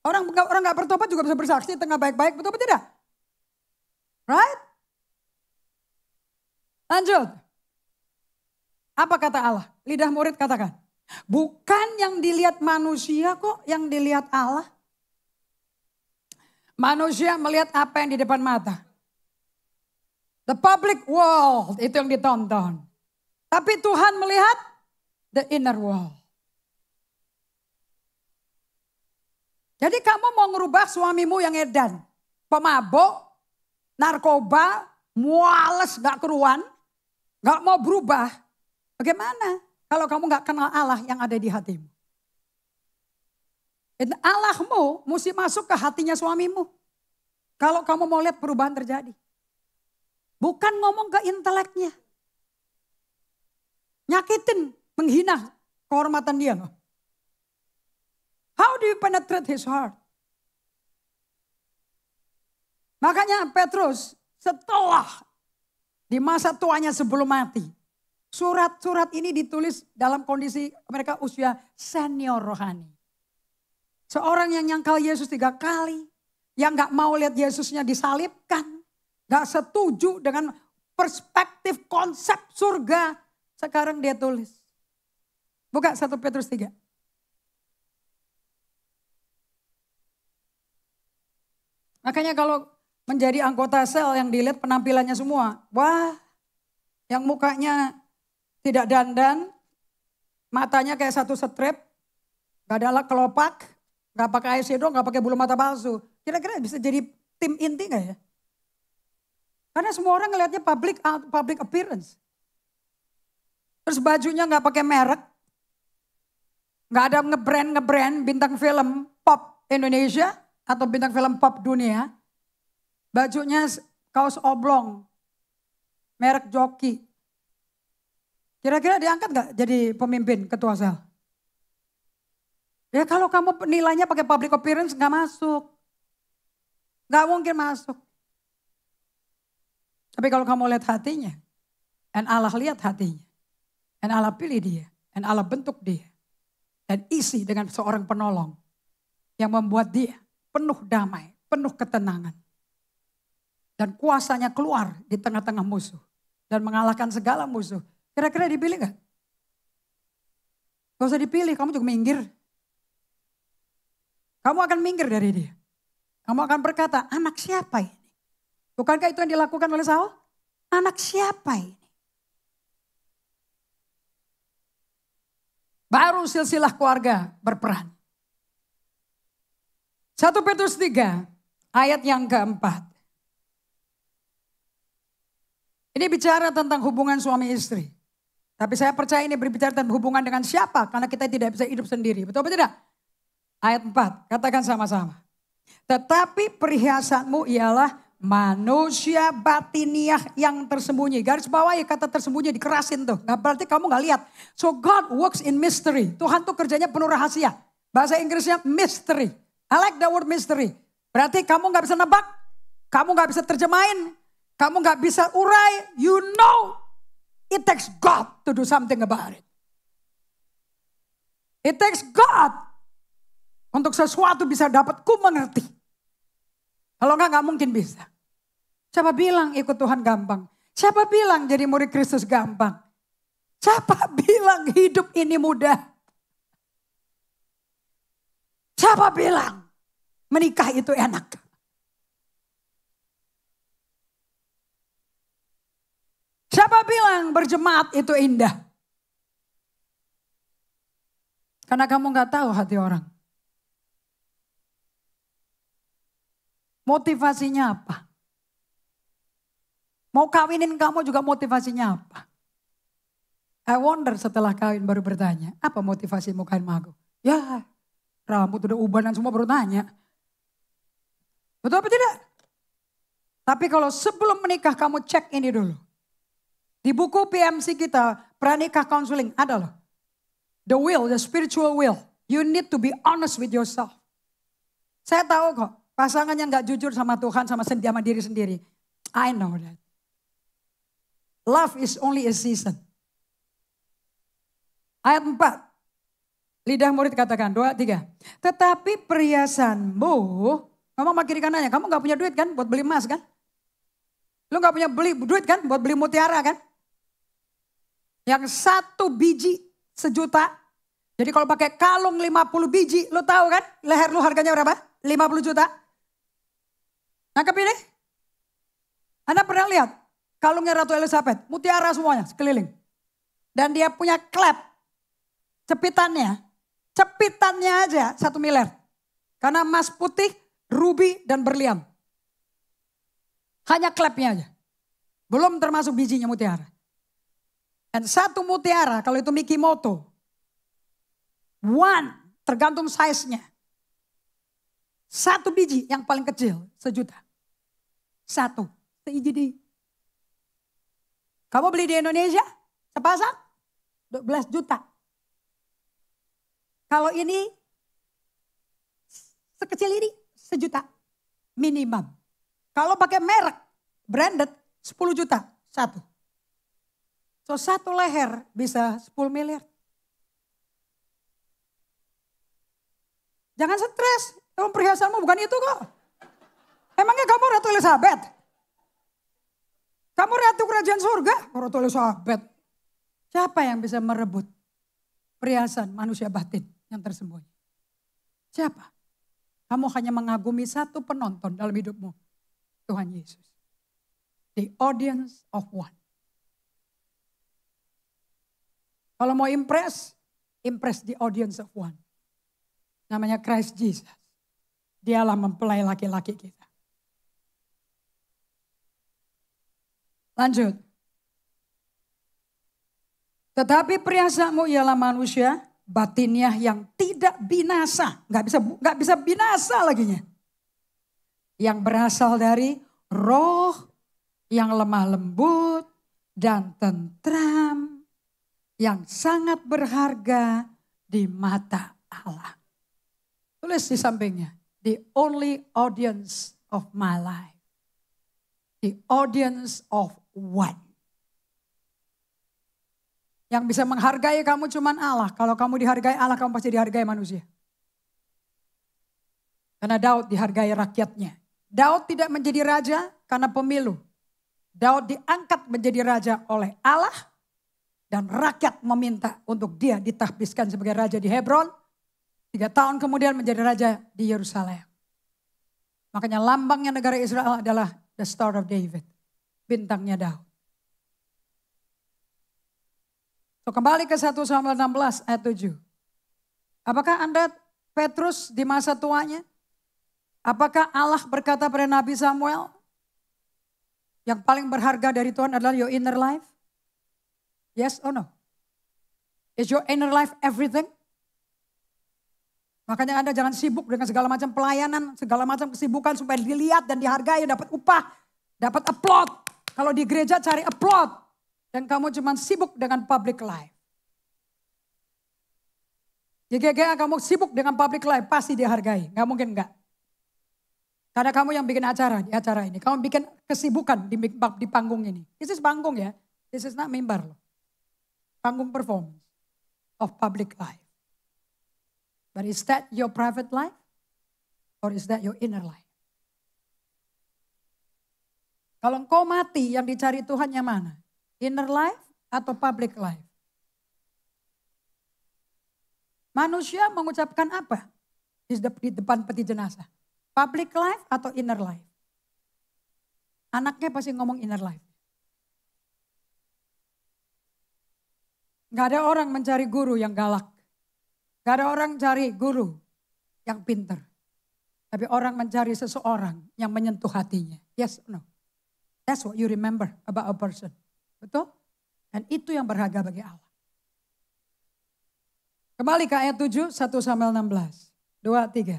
Orang gak bertobat juga bisa bersaksi di tengah baik-baik. Betul atau tidak? Right? Lanjut. Apa kata Allah? Lidah murid katakan. Bukan yang dilihat manusia kok, yang dilihat Allah. Manusia melihat apa yang di depan mata. The public world itu yang ditonton. Tapi Tuhan melihat the inner world. Jadi kamu mau ngerubah suamimu yang edan, pemabuk, narkoba, muales gak keruan, gak mau berubah. Bagaimana kalau kamu gak kenal Allah yang ada di hatimu? Allahmu mesti masuk ke hatinya suamimu. Kalau kamu mau lihat perubahan terjadi. Bukan ngomong ke inteleknya. Nyakitin, menghina kehormatan dia. How do you penetrate his heart? Makanya Petrus setelah di masa tuanya sebelum mati. Surat-surat ini ditulis dalam kondisi mereka usia senior rohani. Seorang yang nyangkal Yesus 3 kali. Yang gak mau lihat Yesusnya disalibkan. Gak setuju dengan perspektif konsep surga. Sekarang dia tulis. Buka 1 Petrus 3. Makanya kalau menjadi anggota sel yang dilihat penampilannya semua. Wah, yang mukanya tidak dandan. Matanya kayak satu strip. Gak ada kelopak. Gak pakai eyeshadow, gak pakai bulu mata palsu. Kira-kira bisa jadi tim inti gak ya? Karena semua orang ngelihatnya public appearance. Terus bajunya gak pakai merek. Gak ada ngebrand bintang film pop Indonesia atau bintang film pop dunia. Bajunya kaos oblong. Merek joki. Kira-kira diangkat gak jadi pemimpin ketua sel? Ya kalau kamu nilainya pakai public appearance gak masuk. Gak mungkin masuk. Tapi kalau kamu lihat hatinya. Dan Allah lihat hatinya. Dan Allah pilih dia. Dan Allah bentuk dia. Dan isi dengan seorang penolong. Yang membuat dia penuh damai. Penuh ketenangan. Dan kuasanya keluar di tengah-tengah musuh. Dan mengalahkan segala musuh. Kira-kira dipilih gak? Gak usah dipilih, kamu juga minggir. Kamu akan minggir dari dia. Kamu akan berkata, anak siapa ini? Bukankah itu yang dilakukan oleh Saul? Anak siapa ini? Baru silsilah keluarga berperan. 1 Petrus 3 ayat yang keempat. Ini bicara tentang hubungan suami istri. Tapi saya percaya ini berbicara tentang hubungan dengan siapa? Karena kita tidak bisa hidup sendiri. Betul atau tidak? Ayat 4, katakan sama-sama. Tetapi perhiasanmu ialah manusia batiniah yang tersembunyi. Garis bawah ya kata tersembunyi dikerasin tuh. Gak berarti kamu gak lihat. So God works in mystery. Tuhan tuh kerjanya penuh rahasia. Bahasa Inggrisnya mystery. I like the word mystery. Berarti kamu gak bisa nebak. Kamu gak bisa terjemahin. Kamu gak bisa urai. You know it takes God to do something about it. It takes God untuk sesuatu bisa dapat ku mengerti. Kalau enggak mungkin bisa. Siapa bilang ikut Tuhan gampang? Siapa bilang jadi murid Kristus gampang? Siapa bilang hidup ini mudah? Siapa bilang menikah itu enak? Siapa bilang berjemaat itu indah? Karena kamu gak tahu hati orang. Motivasinya apa? Mau kawinin kamu juga motivasinya apa? I wonder setelah kawin baru bertanya, apa motivasimu kawin sama aku? Ya, rambut udah ubanan semua baru tanya. Betul apa tidak? Tapi kalau sebelum menikah kamu cek ini dulu. Di buku PMC kita, pranikah counseling ada loh. The will, the spiritual will. You need to be honest with yourself. Saya tahu kok. Pasangan yang gak jujur sama Tuhan, sama diri sendiri. I know that. Love is only a season. Ayat 4. Lidah murid katakan, 2, 3. Tetapi perhiasanmu, ngomong sama kiri kanannya, kamu gak punya duit kan buat beli emas kan? Lu gak punya duit kan buat beli mutiara kan? Yang 1 biji 1 juta. Jadi kalau pakai kalung 50 biji, lu tahu kan leher lu harganya berapa? 50 juta. Nangkep ini? Anda pernah lihat kalungnya Ratu Elizabeth, mutiara semuanya sekeliling. Dan dia punya klep, cepitannya aja 1 miliar. Karena emas putih, ruby dan berlian. Hanya klepnya aja. Belum termasuk bijinya mutiara. Dan 1 mutiara kalau itu Mikimoto. 1 tergantung size-nya. 1 biji yang paling kecil 1 juta. 1 seiji. Kamu beli di Indonesia sepasang 12 juta. Kalau ini sekecil ini 1 juta minimum. Kalau pakai merek branded 10 juta 1. So 1 leher bisa 10 miliar. Jangan stres. Emang perhiasanmu bukan itu kok. Emangnya kamu Ratu Elizabeth? Kamu Ratu Kerajaan Surga? Ratu Elizabeth. Siapa yang bisa merebut perhiasan manusia batin yang tersembunyi? Siapa? Kamu hanya mengagumi 1 penonton dalam hidupmu. Tuhan Yesus. The audience of 1. Kalau mau impress the audience of 1. Namanya Christ Jesus. Dialah mempelai laki-laki kita. Lanjut. Tetapi perhiasanmu ialah manusia batiniah yang tidak binasa. Gak bisa binasa laginya. Yang berasal dari roh yang lemah lembut dan tentram. Yang sangat berharga di mata Allah. Tulis di sampingnya. The only audience of my life. The audience of 1. Yang bisa menghargai kamu cuman Allah. Kalau kamu dihargai Allah, kamu pasti dihargai manusia. Karena Daud dihargai rakyatnya. Daud tidak menjadi raja karena pemilu. Daud diangkat menjadi raja oleh Allah. Dan rakyat meminta untuk dia ditahbiskan sebagai raja di Hebron. 3 tahun kemudian menjadi raja di Yerusalem. Makanya lambangnya negara Israel adalah the Star of David. Bintangnya Daud. So, kembali ke 1 Samuel 16 ayat 7. Apakah Anda Petrus di masa tuanya? Apakah Allah berkata pada Nabi Samuel, yang paling berharga dari Tuhan adalah your inner life? Yes or no? Is your inner life everything? Makanya Anda jangan sibuk dengan segala macam pelayanan, segala macam kesibukan supaya dilihat dan dihargai, dapat upah, dapat applaud. Kalau di gereja cari applaud. Dan kamu cuma sibuk dengan public life. Di GGA kamu sibuk dengan public life, pasti dihargai. Gak mungkin enggak. Karena kamu yang bikin acara di acara ini. Kamu bikin kesibukan di panggung ini. This is panggung ya. This is not mimbar loh. Panggung performance of public life. But is that your private life? Or is that your inner life? Kalau engkau mati yang dicari Tuhan yang mana? Inner life atau public life? Manusia mengucapkan apa di depan peti jenazah? Public life atau inner life? Anaknya pasti ngomong inner life. Gak ada orang mencari guru yang galak. Gak ada orang cari guru yang pinter. Tapi orang mencari seseorang yang menyentuh hatinya. Yes or no? That's what you remember about a person. Betul? Dan itu yang berharga bagi Allah. Kembali ke ayat 7, 1 Samuel 16. 2, 3.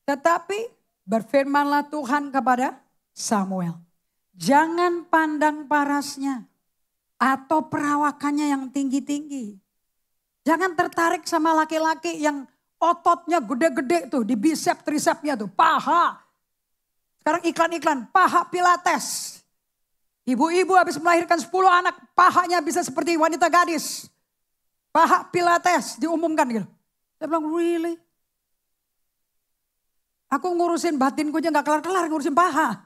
Tetapi berfirmanlah Tuhan kepada Samuel. Jangan pandang parasnya atau perawakannya yang tinggi-tinggi. Jangan tertarik sama laki-laki yang ototnya gede-gede tuh. Di bicep, tricepnya tuh. Paha. Sekarang iklan-iklan. Paha pilates. Ibu-ibu habis melahirkan 10 anak. Pahanya bisa seperti wanita gadis. Paha pilates diumumkan gitu. Saya bilang really? Aku ngurusin batinku aja gak kelar-kelar ngurusin paha.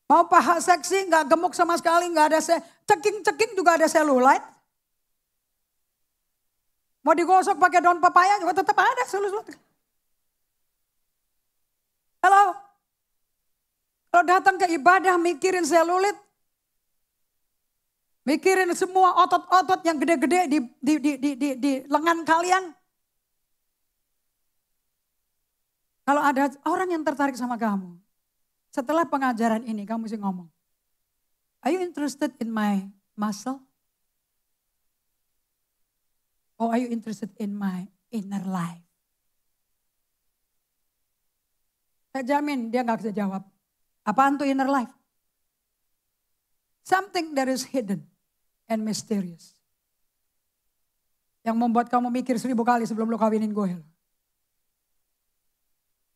Mau paha seksi gak gemuk sama sekali. Gak ada ceking-ceking juga ada selulite. Mau digosok pakai daun pepaya juga tetap ada selulite. Halo? Kalau datang ke ibadah mikirin selulit. Mikirin semua otot-otot yang gede-gede di lengan kalian. Kalau ada orang yang tertarik sama kamu. Setelah pengajaran ini kamu mesti ngomong. Are you interested in my muscle? Or are you interested in my inner life? Saya jamin dia gak bisa jawab. Apaan tuh inner life? Something that is hidden and mysterious. Yang membuat kamu mikir 1000 kali sebelum lo kawinin gue.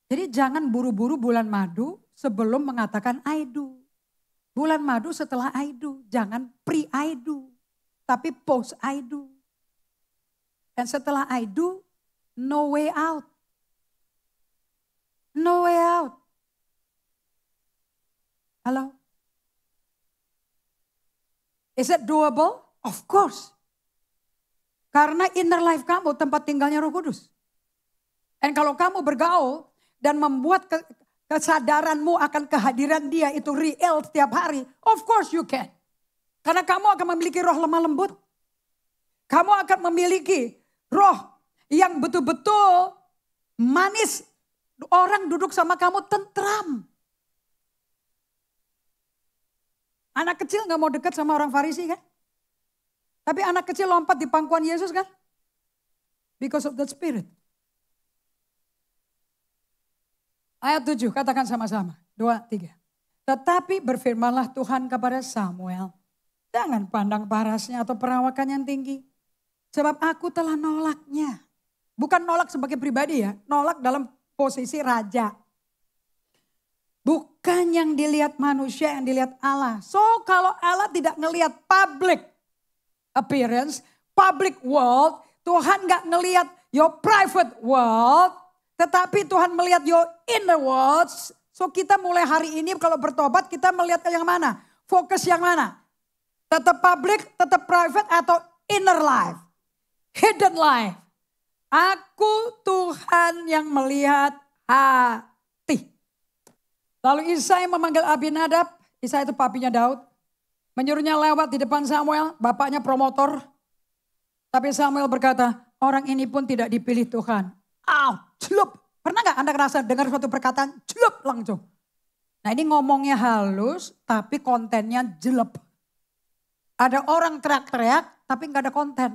Jadi jangan buru-buru bulan madu sebelum mengatakan I do. Bulan madu setelah I do. Jangan pre-I do. Tapi post-I do. Dan setelah I do, no way out. No way out. Halo? Is it doable? Of course. Karena inner life kamu tempat tinggalnya Roh Kudus. Dan kalau kamu bergaul dan membuat kesadaranmu akan kehadiran dia itu real setiap hari. Of course you can. Karena kamu akan memiliki roh lemah lembut. Kamu akan memiliki roh yang betul-betul manis. Orang duduk sama kamu tentram. Anak kecil gak mau dekat sama orang Farisi kan? Tapi anak kecil lompat di pangkuan Yesus kan? Because of the Spirit. Ayat 7, katakan sama-sama. 2, 3. Tetapi berfirmanlah Tuhan kepada Samuel. Jangan pandang parasnya atau perawakan yang tinggi. Sebab aku telah nolaknya. Bukan nolak sebagai pribadi ya. Nolak dalam posisi raja. Bukan yang dilihat manusia, yang dilihat Allah. So kalau Allah tidak ngelihat public appearance, public world, Tuhan gak ngelihat your private world, tetapi Tuhan melihat your inner world. So kita mulai hari ini kalau bertobat kita melihat yang mana? Fokus yang mana? Tetap public, tetap private, atau inner life. Hidden life. Aku Tuhan yang melihat hati. Lalu Isai memanggil Abinadab, Isai itu papinya Daud. Menyuruhnya lewat di depan Samuel, bapaknya promotor. Tapi Samuel berkata, orang ini pun tidak dipilih Tuhan. Celup. Pernah gak Anda ngerasa dengar suatu perkataan, celup langsung. Nah ini ngomongnya halus, tapi kontennya jelek. Ada orang teriak-teriak, tapi gak ada konten.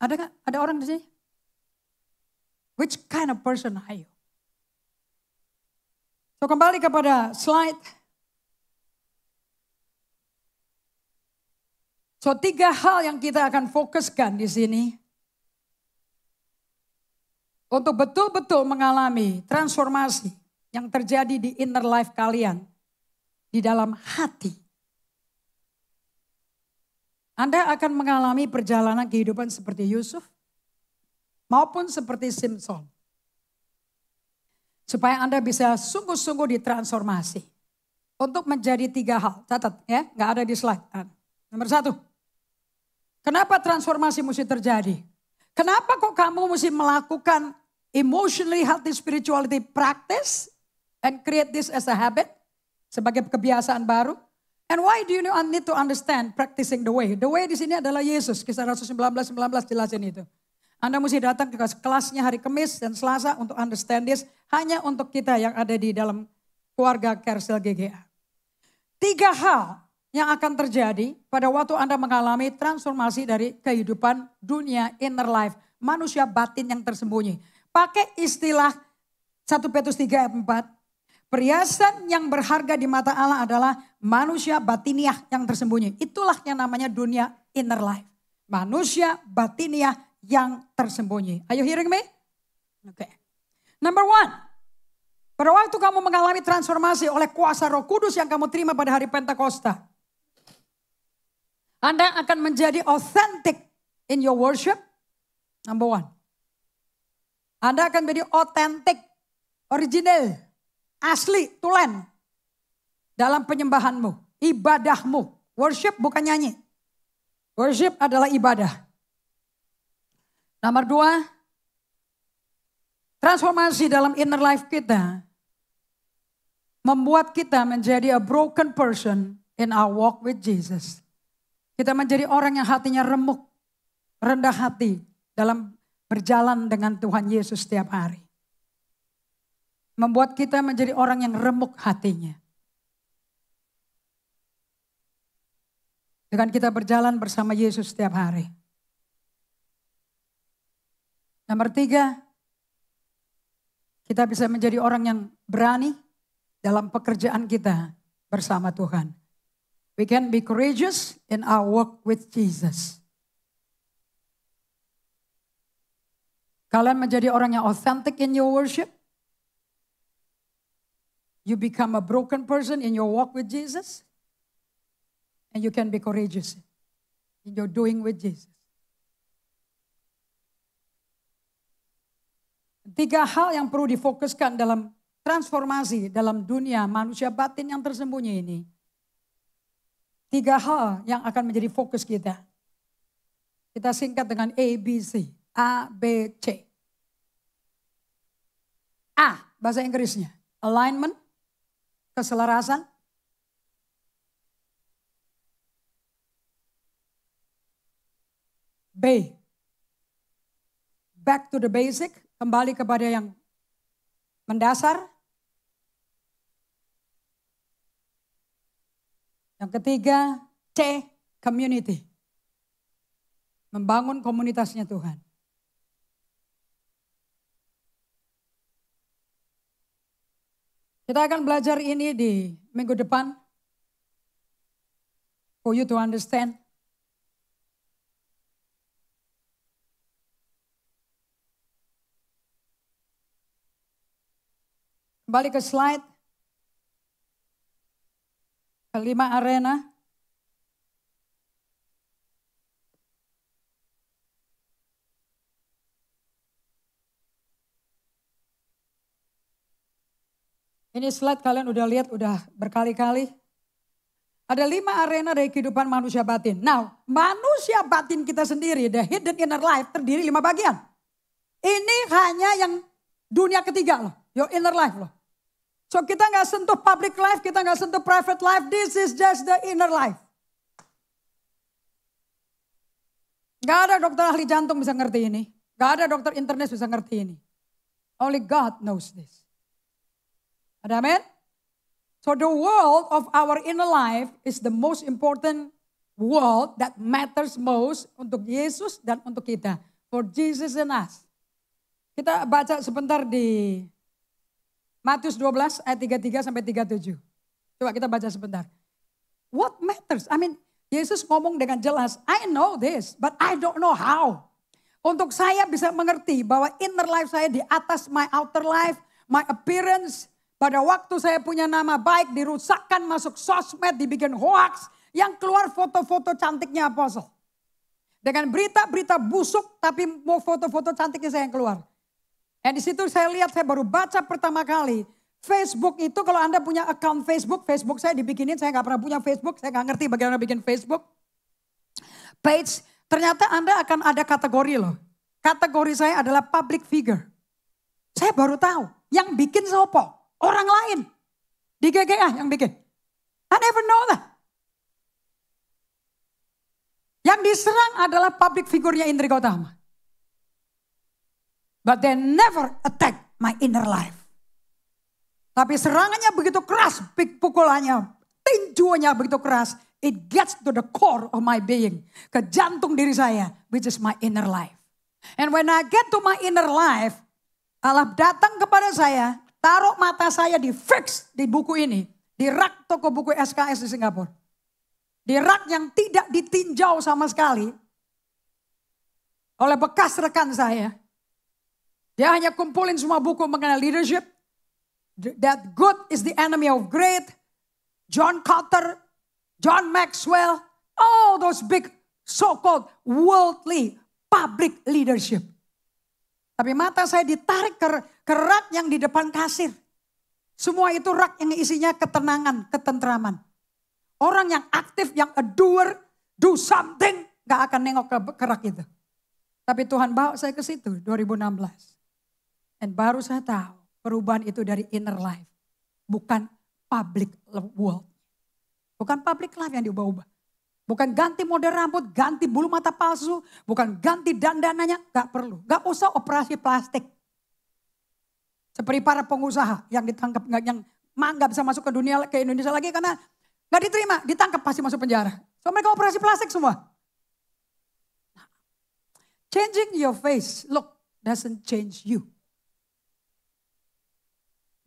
Ada gak? Ada orang di sini? Which kind of person are you? So kembali kepada slide. So 3 hal yang kita akan fokuskan di sini. Untuk betul-betul mengalami transformasi yang terjadi di inner life kalian. Di dalam hati. Anda akan mengalami perjalanan kehidupan seperti Yusuf. Maupun seperti Simpson. Supaya Anda bisa sungguh-sungguh ditransformasi. Untuk menjadi 3 hal. Catat ya, gak ada di slide. Nomor 1. Kenapa transformasi mesti terjadi? Kenapa kok kamu mesti melakukan emotionally healthy spirituality practice and create this as a habit sebagai kebiasaan baru? And why do you need to understand practicing the way? The way di sini adalah Yesus. Kisah Rasul 19 jelasin itu. Anda mesti datang ke kelasnya hari Kamis dan Selasa untuk understand this. Hanya untuk kita yang ada di dalam keluarga Kersel GGA. 3 hal yang akan terjadi pada waktu Anda mengalami transformasi dari kehidupan dunia inner life. Manusia batin yang tersembunyi. Pakai istilah 1 Petrus 3 ayat 4. Perhiasan yang berharga di mata Allah adalah manusia batiniah yang tersembunyi. Itulah yang namanya dunia inner life. Manusia batiniah yang tersembunyi. Are you hearing me? Oke. Number 1. Pada waktu kamu mengalami transformasi oleh kuasa Roh Kudus yang kamu terima pada hari Pentakosta. Anda akan menjadi authentic in your worship. Number 1. Anda akan menjadi authentic, original, asli, tulen. Dalam penyembahanmu, ibadahmu. Worship bukan nyanyi. Worship adalah ibadah. Nomor 2. Transformasi dalam inner life kita. Membuat kita menjadi a broken person in our walk with Jesus. Kita menjadi orang yang hatinya remuk, rendah hati dalam berjalan dengan Tuhan Yesus setiap hari. Membuat kita menjadi orang yang remuk hatinya. Dengan kita berjalan bersama Yesus setiap hari. Nomor 3, kita bisa menjadi orang yang berani dalam pekerjaan kita bersama Tuhan. We can be courageous in our walk with Jesus. Kalian menjadi orang yang authentic in your worship. You become a broken person in your walk with Jesus. And you can be courageous in your doing with Jesus. 3 hal yang perlu difokuskan dalam transformasi dalam dunia manusia batin yang tersembunyi ini. 3 hal yang akan menjadi fokus kita. Kita singkat dengan ABC. A, B, C. A, bahasa Inggrisnya. Alignment, keselarasan. B, back to the basic, kembali kepada yang mendasar. Yang ketiga, C, community. Membangun komunitasnya Tuhan. Kita akan belajar ini di minggu depan. For you to understand. Kembali ke slide. Kelima arena. Ini slide kalian udah lihat udah berkali-kali. Ada 5 arena dari kehidupan manusia batin. Now, manusia batin kita sendiri, the hidden inner life, terdiri 5 bagian. Ini hanya yang dunia ketiga loh, your inner life loh. So kita nggak sentuh public life, kita nggak sentuh private life, this is just the inner life. Gak ada dokter ahli jantung bisa ngerti ini. Gak ada dokter internis bisa ngerti ini. Only God knows this. Ada amin? So the world of our inner life is the most important world that matters most untuk Yesus dan untuk kita. For Jesus and us. Kita baca sebentar di Matius 12 ayat 33 sampai 37. Coba kita baca sebentar. What matters? I mean, Yesus ngomong dengan jelas, I know this, but I don't know how. Untuk saya bisa mengerti bahwa inner life saya di atas my outer life, my appearance. Pada waktu saya punya nama baik, dirusakkan masuk sosmed, dibikin hoax. Yang keluar foto-foto cantiknya apostle. Dengan berita-berita busuk, tapi mau foto-foto cantiknya saya yang keluar. Dan di situ saya lihat, saya baru baca pertama kali. Facebook itu kalau Anda punya account Facebook, Facebook saya dibikinin, saya gak pernah punya Facebook, saya gak ngerti bagaimana bikin Facebook. Page, ternyata Anda akan ada kategori loh. Kategori saya adalah public figure. Saya baru tahu, yang bikin siapa? Orang lain. Di GGA yang bikin. I never know that. Yang diserang adalah public figure-nya Indri Gautama. But they never attack my inner life. Tapi serangannya begitu keras, pukulannya, tinjuannya begitu keras. It gets to the core of my being. Ke jantung diri saya, which is my inner life. And when I get to my inner life, Allah datang kepada saya, taruh mata saya di fix di buku ini. Di rak toko buku SKS di Singapura. Di rak yang tidak ditinjau sama sekali. Oleh bekas rekan saya. Dia hanya kumpulin semua buku mengenai leadership. That good is the enemy of great. John Kotter, John Maxwell. All those big so-called worldly public leadership. Tapi mata saya ditarik ke rak yang di depan kasir. Semua itu rak yang isinya ketenangan, ketentraman. Orang yang aktif, yang a doer, do something, gak akan nengok ke rak itu. Tapi Tuhan bawa saya ke situ 2016. Dan baru saya tahu perubahan itu dari inner life. Bukan public world. Bukan public life yang diubah-ubah. Bukan ganti model rambut, ganti bulu mata palsu. Bukan ganti dandananya, gak perlu. Gak usah operasi plastik. Seperti para pengusaha yang ditangkap, yang gak bisa masuk ke Indonesia lagi karena gak diterima, ditangkap pasti masuk penjara. So mereka operasi plastik semua. Changing your face, look, doesn't change you.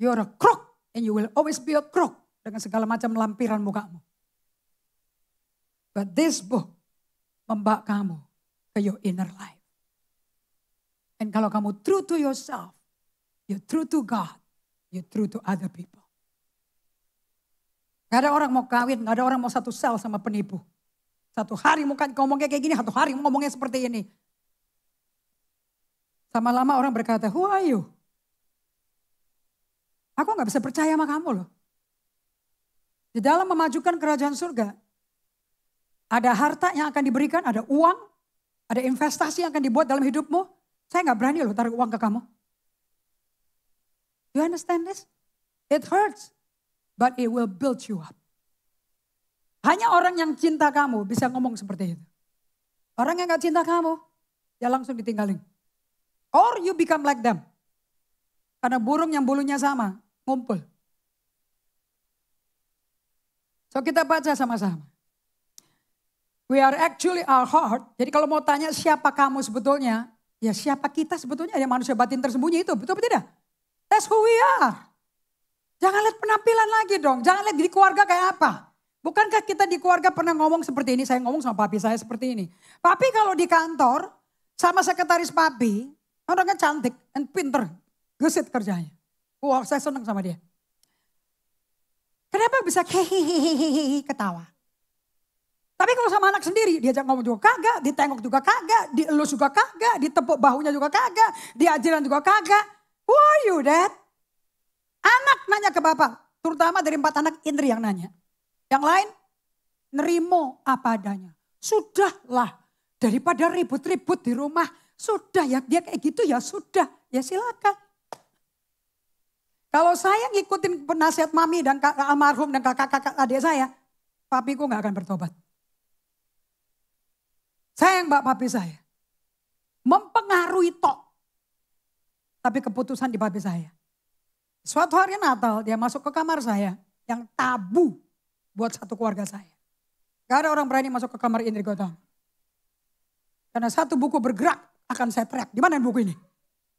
You're a crook and you will always be a crook dengan segala macam lampiran mukamu. But this book membawa kamu ke your inner life. And kalau kamu true to yourself, you're true to God, you're true to other people. Gak ada orang mau kawin, gak ada orang mau satu sel sama penipu. Satu hari ngomongnya kayak gini, satu hari ngomongnya seperti ini. Sama lama orang berkata, who are you? Aku gak bisa percaya sama kamu loh. Di dalam memajukan kerajaan surga, ada harta yang akan diberikan, ada uang, ada investasi yang akan dibuat dalam hidupmu. Saya gak berani loh taruh uang ke kamu. You understand this? It hurts, but it will build you up. Hanya orang yang cinta kamu bisa ngomong seperti itu. Orang yang gak cinta kamu, ya langsung ditinggalin. Or you become like them. Karena burung yang bulunya sama, ngumpul. So kita baca sama-sama. We are actually our heart. Jadi kalau mau tanya siapa kamu sebetulnya, ya siapa kita sebetulnya, ada manusia batin tersembunyi itu, betul atau tidak? That's who we are. Jangan lihat penampilan lagi dong, jangan lihat di keluarga kayak apa. Bukankah kita di keluarga pernah ngomong seperti ini, saya ngomong sama papi saya seperti ini. Papi kalau di kantor sama sekretaris papi, orangnya cantik dan pinter, gesit kerjanya. Wah, saya senang sama dia. Kenapa bisa hehehehehe ketawa? Tapi kalau sama anak sendiri, diajak ngomong juga kagak, ditengok juga kagak, dielus juga kagak, ditepuk bahunya juga kagak, diajaran juga kagak. Who are you, Dad? Anak nanya ke bapak, terutama dari 4 anak Indri yang nanya. Yang lain, nerimo apa adanya. Sudahlah, daripada ribut-ribut di rumah, sudah ya dia kayak gitu ya sudah, ya silakan. Kalau saya ngikutin penasihat mami dan almarhum dan kakak-kakak adik saya, papiku gak akan bertobat. Sayang mbak papi saya. Mempengaruhi tok. Tapi keputusan di papi saya. Suatu hari Natal dia masuk ke kamar saya yang tabu buat satu keluarga saya. Gak ada orang berani masuk ke kamar Indri Gotong. Karena satu buku bergerak akan saya teriak. Di mana buku ini?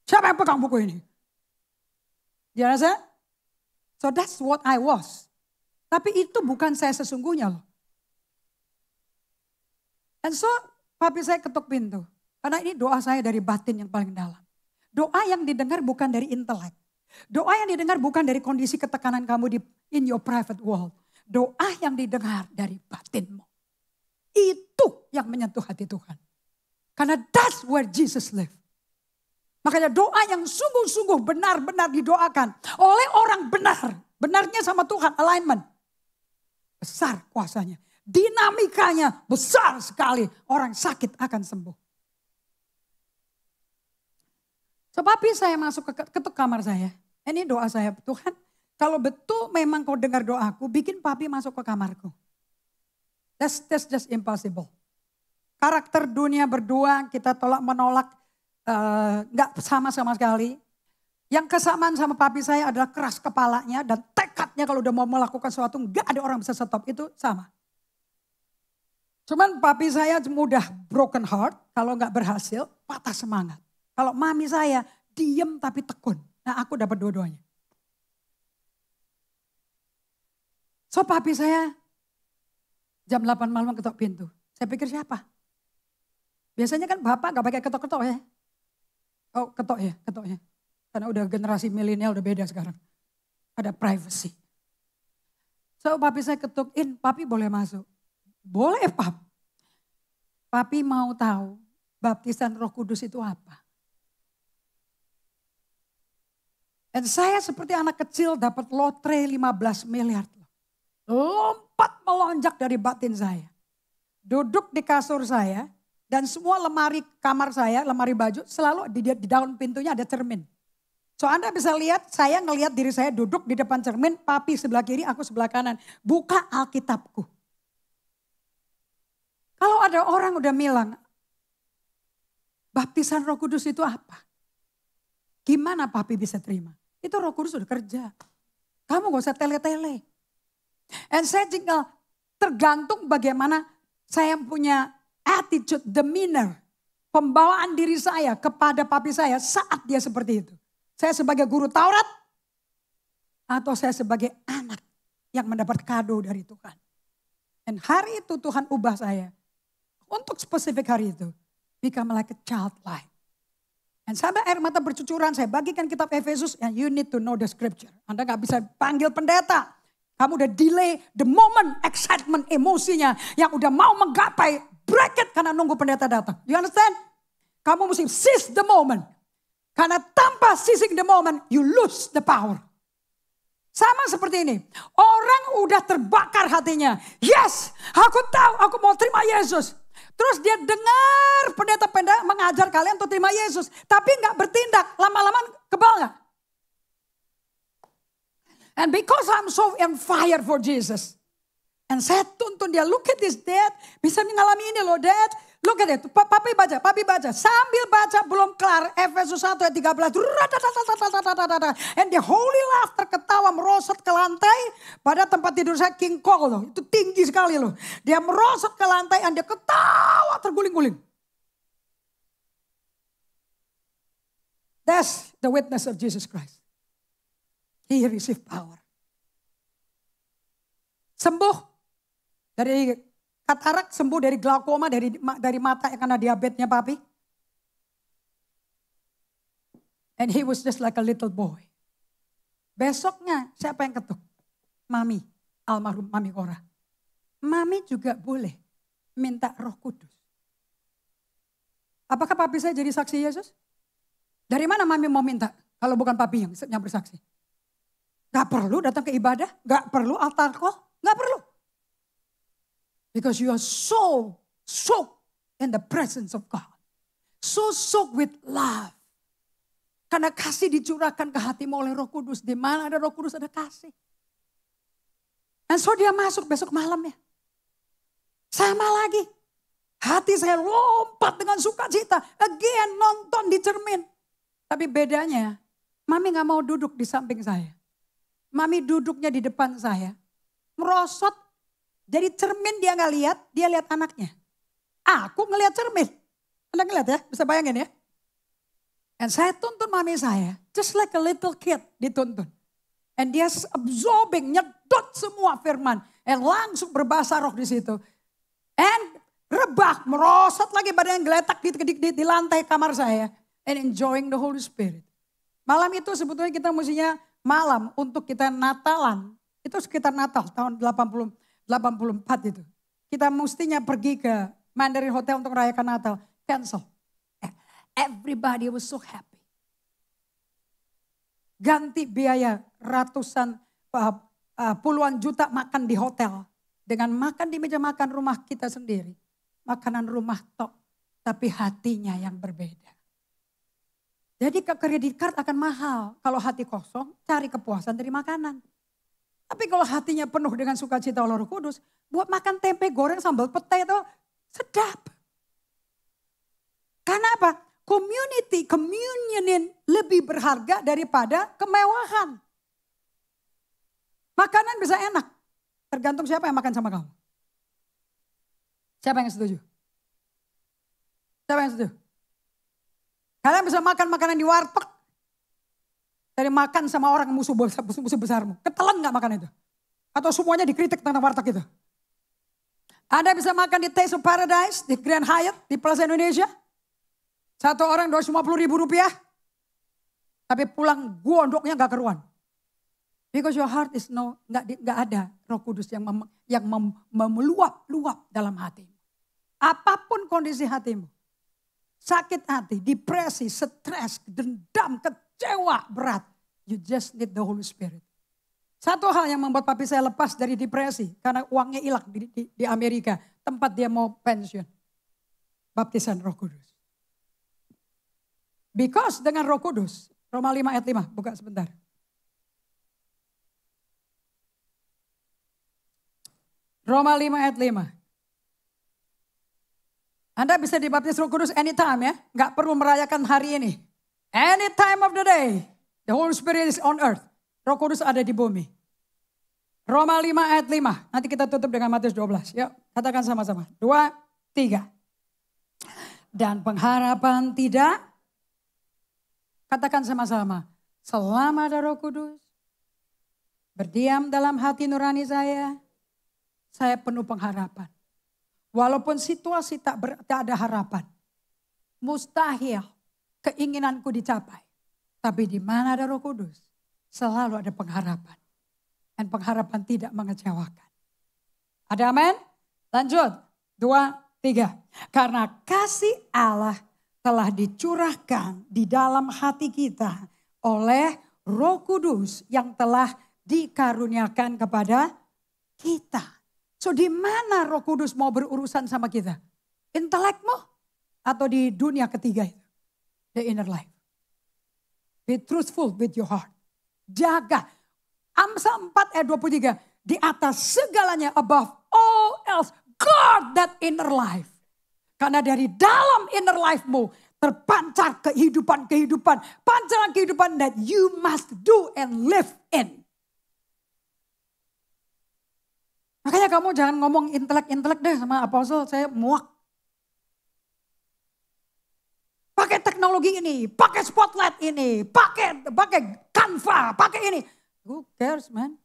Siapa yang pegang buku ini? Dia rasa? So that's what I was. Tapi itu bukan saya sesungguhnya loh. And so papi saya ketuk pintu. Karena ini doa saya dari batin yang paling dalam. Doa yang didengar bukan dari intelek. Doa yang didengar bukan dari kondisi ketekanan kamu in your private world. Doa yang didengar dari batinmu. Itu yang menyentuh hati Tuhan. Karena that's where Jesus live. Makanya doa yang sungguh-sungguh benar-benar didoakan oleh orang benar. Benarnya sama Tuhan, alignment. Besar kuasanya. Dinamikanya besar sekali. Orang sakit akan sembuh. Sebab saya masuk ketuk kamar saya. Ini doa saya, Tuhan kalau betul memang kau dengar doaku, bikin papi masuk ke kamarku. That's just impossible. Karakter dunia berdua kita tolak menolak nggak sama sekali. Yang kesamaan sama papi saya adalah keras kepalanya dan tekadnya kalau udah mau melakukan sesuatu nggak ada orang bisa stop, itu sama. Cuman papi saya mudah broken heart, kalau nggak berhasil patah semangat. Kalau mami saya diem tapi tekun. Nah aku dapat dua-duanya. So papi saya jam 8 malam ketok pintu. Saya pikir siapa? Biasanya kan bapak gak pakai ketok-ketok ya. Oh ketok ya. Karena udah generasi milenial udah beda sekarang. Ada privacy. So papi saya ketukin, papi boleh masuk. Boleh pap. Papi mau tahu baptisan Roh Kudus itu apa. Dan saya seperti anak kecil dapat lotre 15 miliar. Lompat melonjak dari batin saya. Duduk di kasur saya dan semua lemari kamar saya, lemari baju selalu di daun pintunya ada cermin. So Anda bisa lihat saya ngelihat diri saya duduk di depan cermin, papi sebelah kiri, aku sebelah kanan. Buka Alkitabku. Kalau ada orang udah bilang, baptisan Roh Kudus itu apa? Gimana papi bisa terima? Itu Roh Kudus udah kerja. Kamu gak usah tele-tele. And saya tinggal tergantung bagaimana saya punya attitude, demeanor, pembawaan diri saya kepada papi saya saat dia seperti itu. Saya sebagai guru Taurat atau saya sebagai anak yang mendapat kado dari Tuhan. Dan hari itu Tuhan ubah saya. Untuk spesifik hari itu, become like a childlike. Dan sampai air mata bercucuran, saya bagikan kitab Efesus, and you need to know the scripture. Anda gak bisa panggil pendeta. Kamu udah delay the moment, excitement, emosinya. Yang udah mau menggapai, break it karena nunggu pendeta datang. You understand? Kamu mesti seize the moment. Karena tanpa seizing the moment, you lose the power. Sama seperti ini. Orang udah terbakar hatinya. Yes, aku tahu aku mau terima Yesus. Terus dia dengar pendeta-pendeta mengajar kalian untuk terima Yesus. Tapi gak bertindak. Lama-lama kebal gak? And because I'm so on fire for Jesus. And saya tuntun dia, look at this dad. Bisa mengalami ini loh dad. Look at it. Papi baca. Sambil baca belum kelar. Efesus 1 ayat 13. And the holy laughter ketawa merosot ke lantai. Pada tempat tidur saya King Cole loh. Itu tinggi sekali loh. Dia merosot ke lantai dan dia ketawa terguling-guling. That's the witness of Jesus Christ. He received power. Sembuh dari katarak, sembuh dari glaukoma, dari mata karena diabetesnya papi. And he was just like a little boy. Besoknya siapa yang ketuk? Mami, almarhum Mami Cora. Mami juga boleh minta Roh Kudus. Apakah papi saya jadi saksi Yesus? Dari mana Mami mau minta? Kalau bukan papi yang bersaksi. Gak perlu datang ke ibadah, gak perlu altar kok, gak perlu. Because you are so soaked in the presence of God. So soaked with love. Karena kasih dicurahkan ke hatimu oleh Roh Kudus. Di mana ada Roh Kudus ada kasih. Dan so dia masuk besok malamnya. Sama lagi. Hati saya lompat dengan sukacita. Again nonton di cermin. Tapi bedanya, Mami gak mau duduk di samping saya. Mami duduknya di depan saya. Merosot. Dari cermin dia gak lihat, dia lihat anaknya. Aku ngelihat cermin. Anda ngelihat ya, bisa bayangin ya. Dan saya tuntun Mami saya. Just like a little kid dituntun. And dia absorbing, nyedot semua firman. And langsung berbahasa roh di situ. And rebah, merosot lagi badan yang geletak di lantai kamar saya. And enjoying the Holy Spirit. Malam itu sebetulnya kita mestinya malam untuk kita Natalan. Itu sekitar Natal tahun 84 itu. Kita mestinya pergi ke Mandarin Hotel untuk merayakan Natal. Cancel. Everybody was so happy. Ganti biaya ratusan, puluhan juta makan di hotel. Dengan makan di meja makan rumah kita sendiri. Makanan rumah tok, tapi hatinya yang berbeda. Jadi kredit card akan mahal. Kalau hati kosong, cari kepuasan dari makanan. Tapi kalau hatinya penuh dengan sukacita oleh Roh Kudus, buat makan tempe goreng sambal pete itu sedap. Karena apa? Communionin lebih berharga daripada kemewahan. Makanan bisa enak, tergantung siapa yang makan sama kamu. Siapa yang setuju? Siapa yang setuju? Kalian bisa makan makanan di warteg. Dari makan sama orang musuh besarmu. Ketelan gak makan itu? Atau semuanya dikritik tentang warteg itu? Anda bisa makan di Taste of Paradise, di Grand Hyatt, di Plaza Indonesia. Satu orang 250.000 rupiah. Tapi pulang gondoknya gak keruan. Because your heart is gak ada Roh Kudus yang meluap-luap dalam hatimu. Apapun kondisi hatimu. Sakit hati, depresi, stres, dendam, kecewa, berat. You just need the Holy Spirit. Satu hal yang membuat papi saya lepas dari depresi. Karena uangnya hilang di Amerika. Tempat dia mau pensiun. Baptisan Roh Kudus. Because dengan Roh Kudus. Roma 5 ayat 5, buka sebentar. Roma 5 ayat 5. Anda bisa dibaptis Roh Kudus anytime ya. Gak perlu merayakan hari ini. Any time of the day. The Holy Spirit is on earth. Roh Kudus ada di bumi. Roma 5 ayat 5. Nanti kita tutup dengan Matius 12. Yuk katakan sama-sama. 2, 3. Dan pengharapan tidak. Katakan sama-sama. Selama ada Roh Kudus. Berdiam dalam hati nurani saya. Saya penuh pengharapan. Walaupun situasi tak ada harapan. Mustahil keinginanku dicapai. Tapi di mana ada Roh Kudus, selalu ada pengharapan. Dan pengharapan tidak mengecewakan. Ada amin? Lanjut. 2, 3. Karena kasih Allah telah dicurahkan di dalam hati kita oleh Roh Kudus yang telah dikaruniakan kepada kita. So di mana Roh Kudus mau berurusan sama kita? Intelekmu atau di dunia ketiga itu? The inner life. Be truthful with your heart. Jaga. Amsal 4 ayat 23. Di atas segalanya, above all else, guard that inner life. Karena dari dalam inner life-mu terpancar kehidupan-kehidupan. Pancaran kehidupan that you must do and live in. Makanya kamu jangan ngomong intelek-intelek deh sama apostle, saya muak. Pakai teknologi ini, pakai spotlight ini, pakai Canva, pakai ini. Who cares man?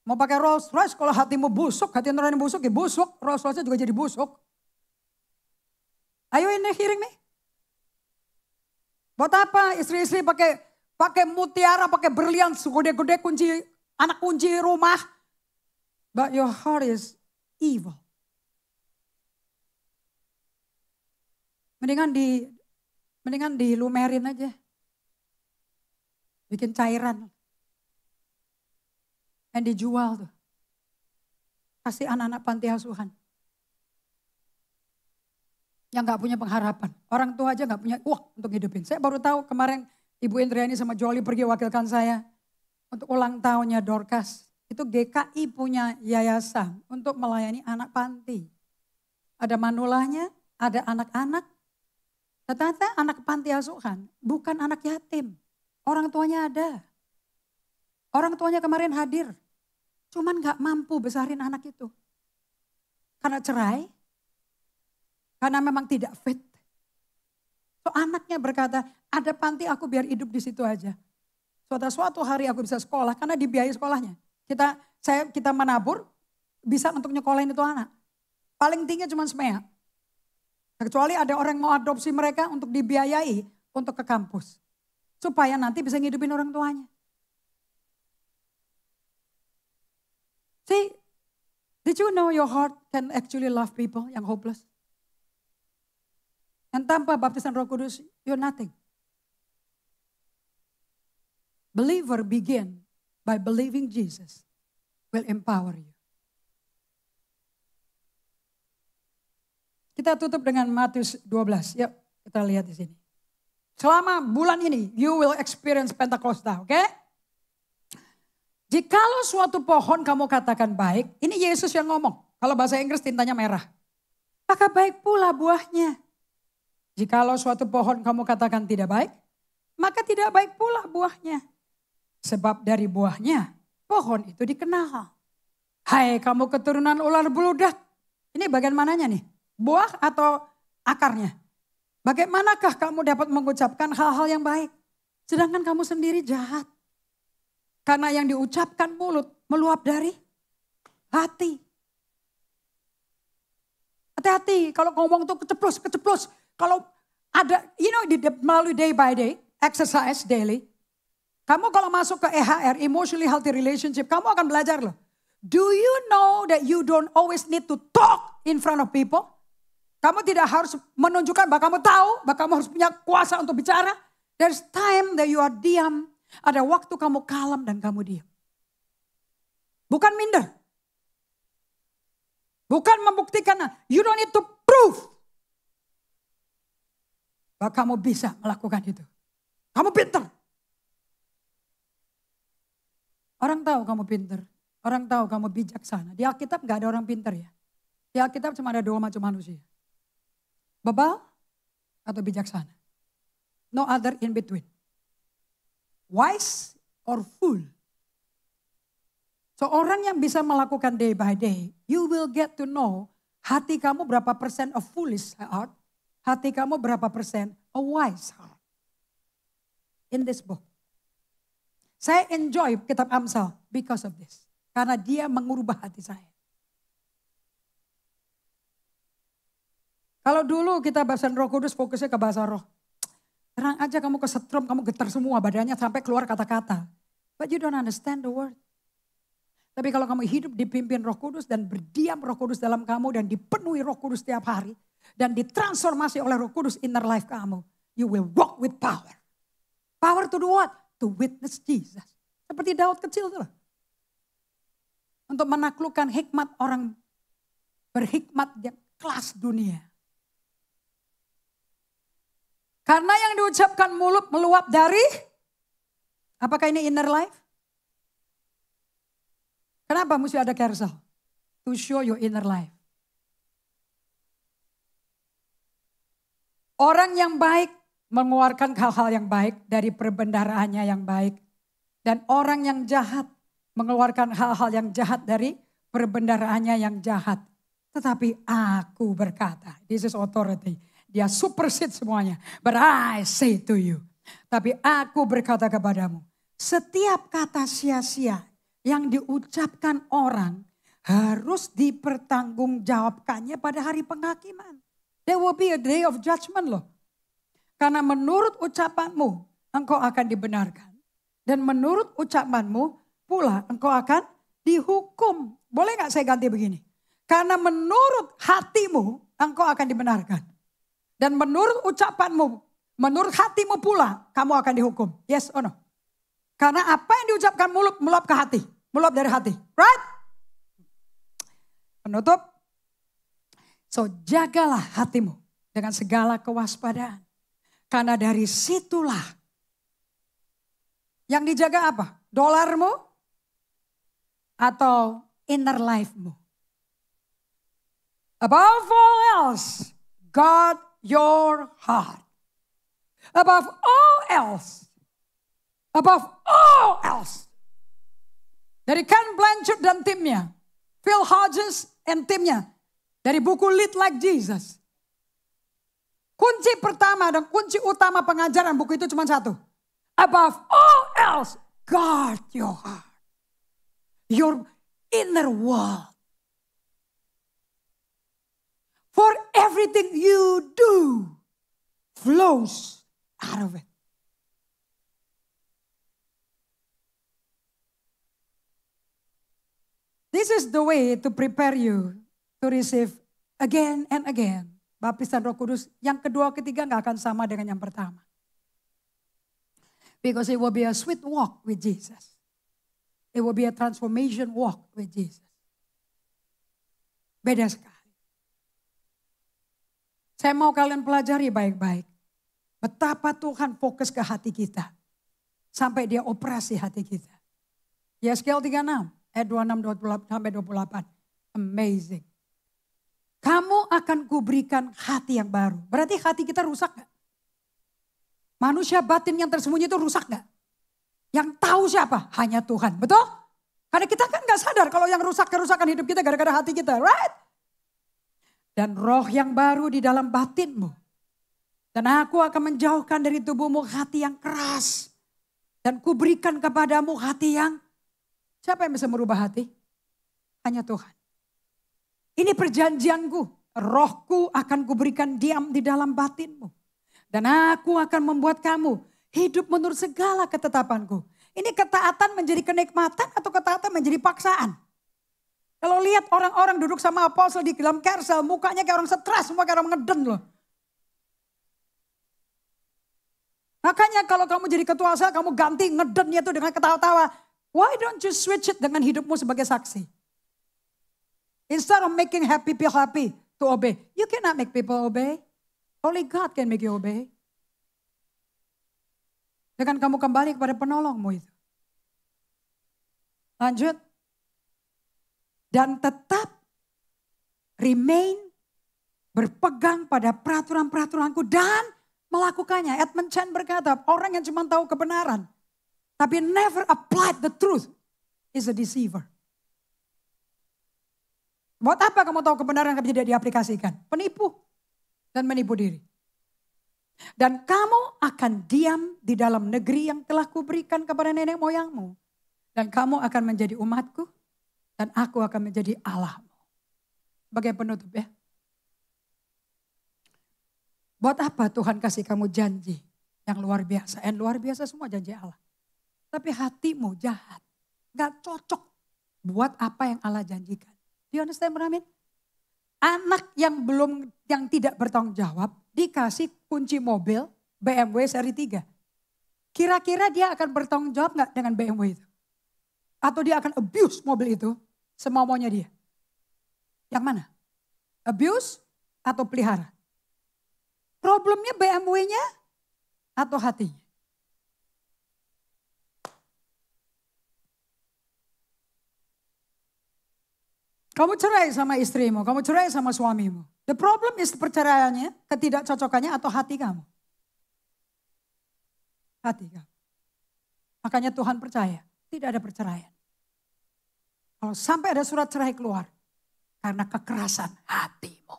Mau pakai Rolls Royce kalau hatimu busuk, hati nurani busuk ya busuk. Rolls Royce juga jadi busuk. Are you hearing me? Buat apa istri-istri pakai mutiara, pakai berlian, gede-gede kunci, anak kunci rumah. But your heart is evil. Mendingan dilumerin aja. Bikin cairan. Dan dijual tuh. kasih anak-anak panti asuhan. Yang gak punya pengharapan. Orang tua aja gak punya uang untuk hidupin. Saya baru tahu kemarin Ibu Indriani sama Joli pergi wakilkan saya untuk ulang tahunnya Dorcas. Itu GKI punya yayasan untuk melayani anak panti. Ada manulahnya, ada anak-anak. Ternyata anak panti asuhan bukan anak yatim. Orang tuanya ada. Orang tuanya kemarin hadir. Cuman gak mampu besarin anak itu. Karena cerai. Karena memang tidak fit. So anaknya berkata, ada panti aku biar hidup di situ aja. Suatu hari aku bisa sekolah karena dibiayai sekolahnya. Kita menabur bisa untuk nyekolahin itu anak. Paling tinggi cuma semea. Kecuali ada orang mau adopsi mereka untuk dibiayai untuk ke kampus. Supaya nanti bisa ngidupin orang tuanya. See, did you know your heart can actually love people yang hopeless? Dan tanpa baptisan Roh Kudus, you're nothing. Believer begin by believing Jesus will empower you. Kita tutup dengan Matius 12. Yuk, kita lihat di sini. Selama bulan ini, you will experience Pentakosta, oke? Jikalau suatu pohon kamu katakan baik, ini Yesus yang ngomong. Kalau bahasa Inggris tintanya merah. Maka baik pula buahnya. Jikalau suatu pohon kamu katakan tidak baik, maka tidak baik pula buahnya. Sebab dari buahnya, pohon itu dikenal. Hai kamu keturunan ular beludak. Ini bagian mananya nih? Buah atau akarnya? Bagaimanakah kamu dapat mengucapkan hal-hal yang baik? Sedangkan kamu sendiri jahat. Karena yang diucapkan mulut meluap dari hati. Hati-hati kalau ngomong tuh keceplos. Kalau ada, melalui day by day, exercise daily. Kamu kalau masuk ke EHR, Emotionally Healthy Relationship, kamu akan belajar loh. Do you know that you don't always need to talk in front of people? Kamu tidak harus menunjukkan bahwa kamu tahu, bahwa kamu harus punya kuasa untuk bicara. There's time that you are diam. Ada waktu kamu kalem dan kamu diam. Bukan minder. Bukan membuktikan, you don't need to prove bahwa kamu bisa melakukan itu. Kamu pintar. Orang tahu kamu pintar. Orang tahu kamu bijaksana. Di Alkitab gak ada orang pintar ya. Di Alkitab cuma ada dua macam manusia. Bebal atau bijaksana. No other in between. Wise or fool. So orang yang bisa melakukan day by day, you will get to know hati kamu berapa persen of foolish heart. Hati kamu berapa persen a wise heart. In this book. Saya enjoy kitab Amsal because of this. Karena dia mengubah hati saya. Kalau dulu kita bahasa Roh Kudus fokusnya ke bahasa roh. Terang aja kamu kesetrum, kamu getar semua badannya sampai keluar kata-kata. But you don't understand the word. Tapi kalau kamu hidup dipimpin Roh Kudus dan berdiam Roh Kudus dalam kamu dan dipenuhi Roh Kudus setiap hari. Dan ditransformasi oleh Roh Kudus inner life kamu. You will walk with power. Power to do what? To witness Jesus. Seperti Daud kecil tuh. Untuk menaklukkan hikmat orang berhikmat yang kelas dunia. Karena yang diucapkan mulut meluap dari, apakah ini inner life? Kenapa mesti ada carousel? To show your inner life. Orang yang baik mengeluarkan hal-hal yang baik dari perbendaharaannya yang baik. Dan orang yang jahat mengeluarkan hal-hal yang jahat dari perbendaharaannya yang jahat. Tetapi aku berkata, this is authority. Dia supersede semuanya. But I say to you. Tapi aku berkata kepadamu. Setiap kata sia-sia yang diucapkan orang harus dipertanggungjawabkannya pada hari penghakiman. There will be a day of judgment loh. Karena menurut ucapanmu engkau akan dibenarkan. Dan menurut ucapanmu pula engkau akan dihukum. Boleh gak saya ganti begini? Karena menurut hatimu engkau akan dibenarkan. Dan menurut ucapanmu, menurut hatimu pula kamu akan dihukum. Yes or no? Karena apa yang diucapkan mulut meluap ke hati. Meluap dari hati. Right? Penutup. So jagalah hatimu dengan segala kewaspadaan. Karena dari situlah yang dijaga apa? Dolarmu atau inner life-mu? Above all else, guard your heart. Above all else. Above all else. Dari Ken Blanchard dan timnya. Phil Hodges and timnya. Dari buku Lead Like Jesus. Kunci pertama dan kunci utama pengajaran buku itu cuma satu. Above all else, guard your heart. Your inner world. For everything you do flows out of it. This is the way to prepare you to receive again and again baptisan Roh Kudus. Yang kedua, ketiga gak akan sama dengan yang pertama. Because it will be a sweet walk with Jesus. It will be a transformation walk with Jesus. Beda sekali. Saya mau kalian pelajari baik-baik. Betapa Tuhan fokus ke hati kita. Sampai dia operasi hati kita. Yeskiel 36, ayat 26 sampai 28. Amazing. Kamu akan kuberikan hati yang baru. Berarti hati kita rusak gak? Manusia batin yang tersembunyi itu rusak gak? Yang tahu siapa? Hanya Tuhan. Betul? Karena kita kan gak sadar kalau yang rusak kerusakan hidup kita gara-gara hati kita. Right? Dan roh yang baru di dalam batinmu. Dan aku akan menjauhkan dari tubuhmu hati yang keras. Dan kuberikan kepadamu hati yang, siapa yang bisa merubah hati? Hanya Tuhan. Ini perjanjianku. Rohku akan kuberikan diam di dalam batinmu. Dan aku akan membuat kamu hidup menurut segala ketetapanku. Ini ketaatan menjadi kenikmatan atau ketaatan menjadi paksaan? Kalau lihat orang-orang duduk sama apostle di dalam kersel, mukanya kayak orang stres, semua kayak orang ngeden loh. Makanya kalau kamu jadi ketua sel, kamu ganti ngedennya itu dengan ketawa-tawa. Why don't you switch it dengan hidupmu sebagai saksi? Instead of making happy people happy to obey. You cannot make people obey. Only God can make you obey. Dengan kamu kembali kepada penolongmu itu. Lanjut. Dan tetap remain berpegang pada peraturan-peraturanku dan melakukannya. Edmund Chen berkata, orang yang cuma tahu kebenaran tapi never applied the truth is a deceiver. Buat apa kamu tahu kebenaran tapi tidak diaplikasikan? Penipu dan menipu diri. Dan kamu akan diam di dalam negeri yang telah kuberikan kepada nenek moyangmu. Dan kamu akan menjadi umatku. Dan aku akan menjadi Allahmu. Sebagai penutup ya. Buat apa Tuhan kasih kamu janji yang luar biasa? Yang luar biasa semua janji Allah. Tapi hatimu jahat. Gak cocok buat apa yang Allah janjikan. Do you understand what I mean? Anak yang tidak bertanggung jawab dikasih kunci mobil BMW seri 3. Kira-kira dia akan bertanggung jawab gak dengan BMW itu? Atau dia akan abuse mobil itu semau-maunya dia? Yang mana? Abuse atau pelihara? Problemnya BMW-nya atau hatinya? Kamu cerai sama istrimu, kamu cerai sama suamimu. The problem is perceraiannya, ketidakcocokannya atau hati kamu? Hati kamu. Makanya Tuhan percaya, tidak ada perceraian. Kalau sampai ada surat cerai keluar, karena kekerasan hatimu.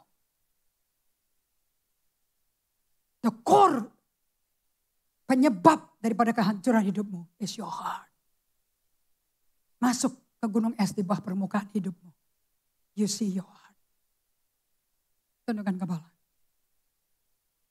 The core penyebab daripada kehancuran hidupmu is your heart. Masuk ke gunung es di bawah permukaan hidupmu. You see your heart. Tundukkan kepala.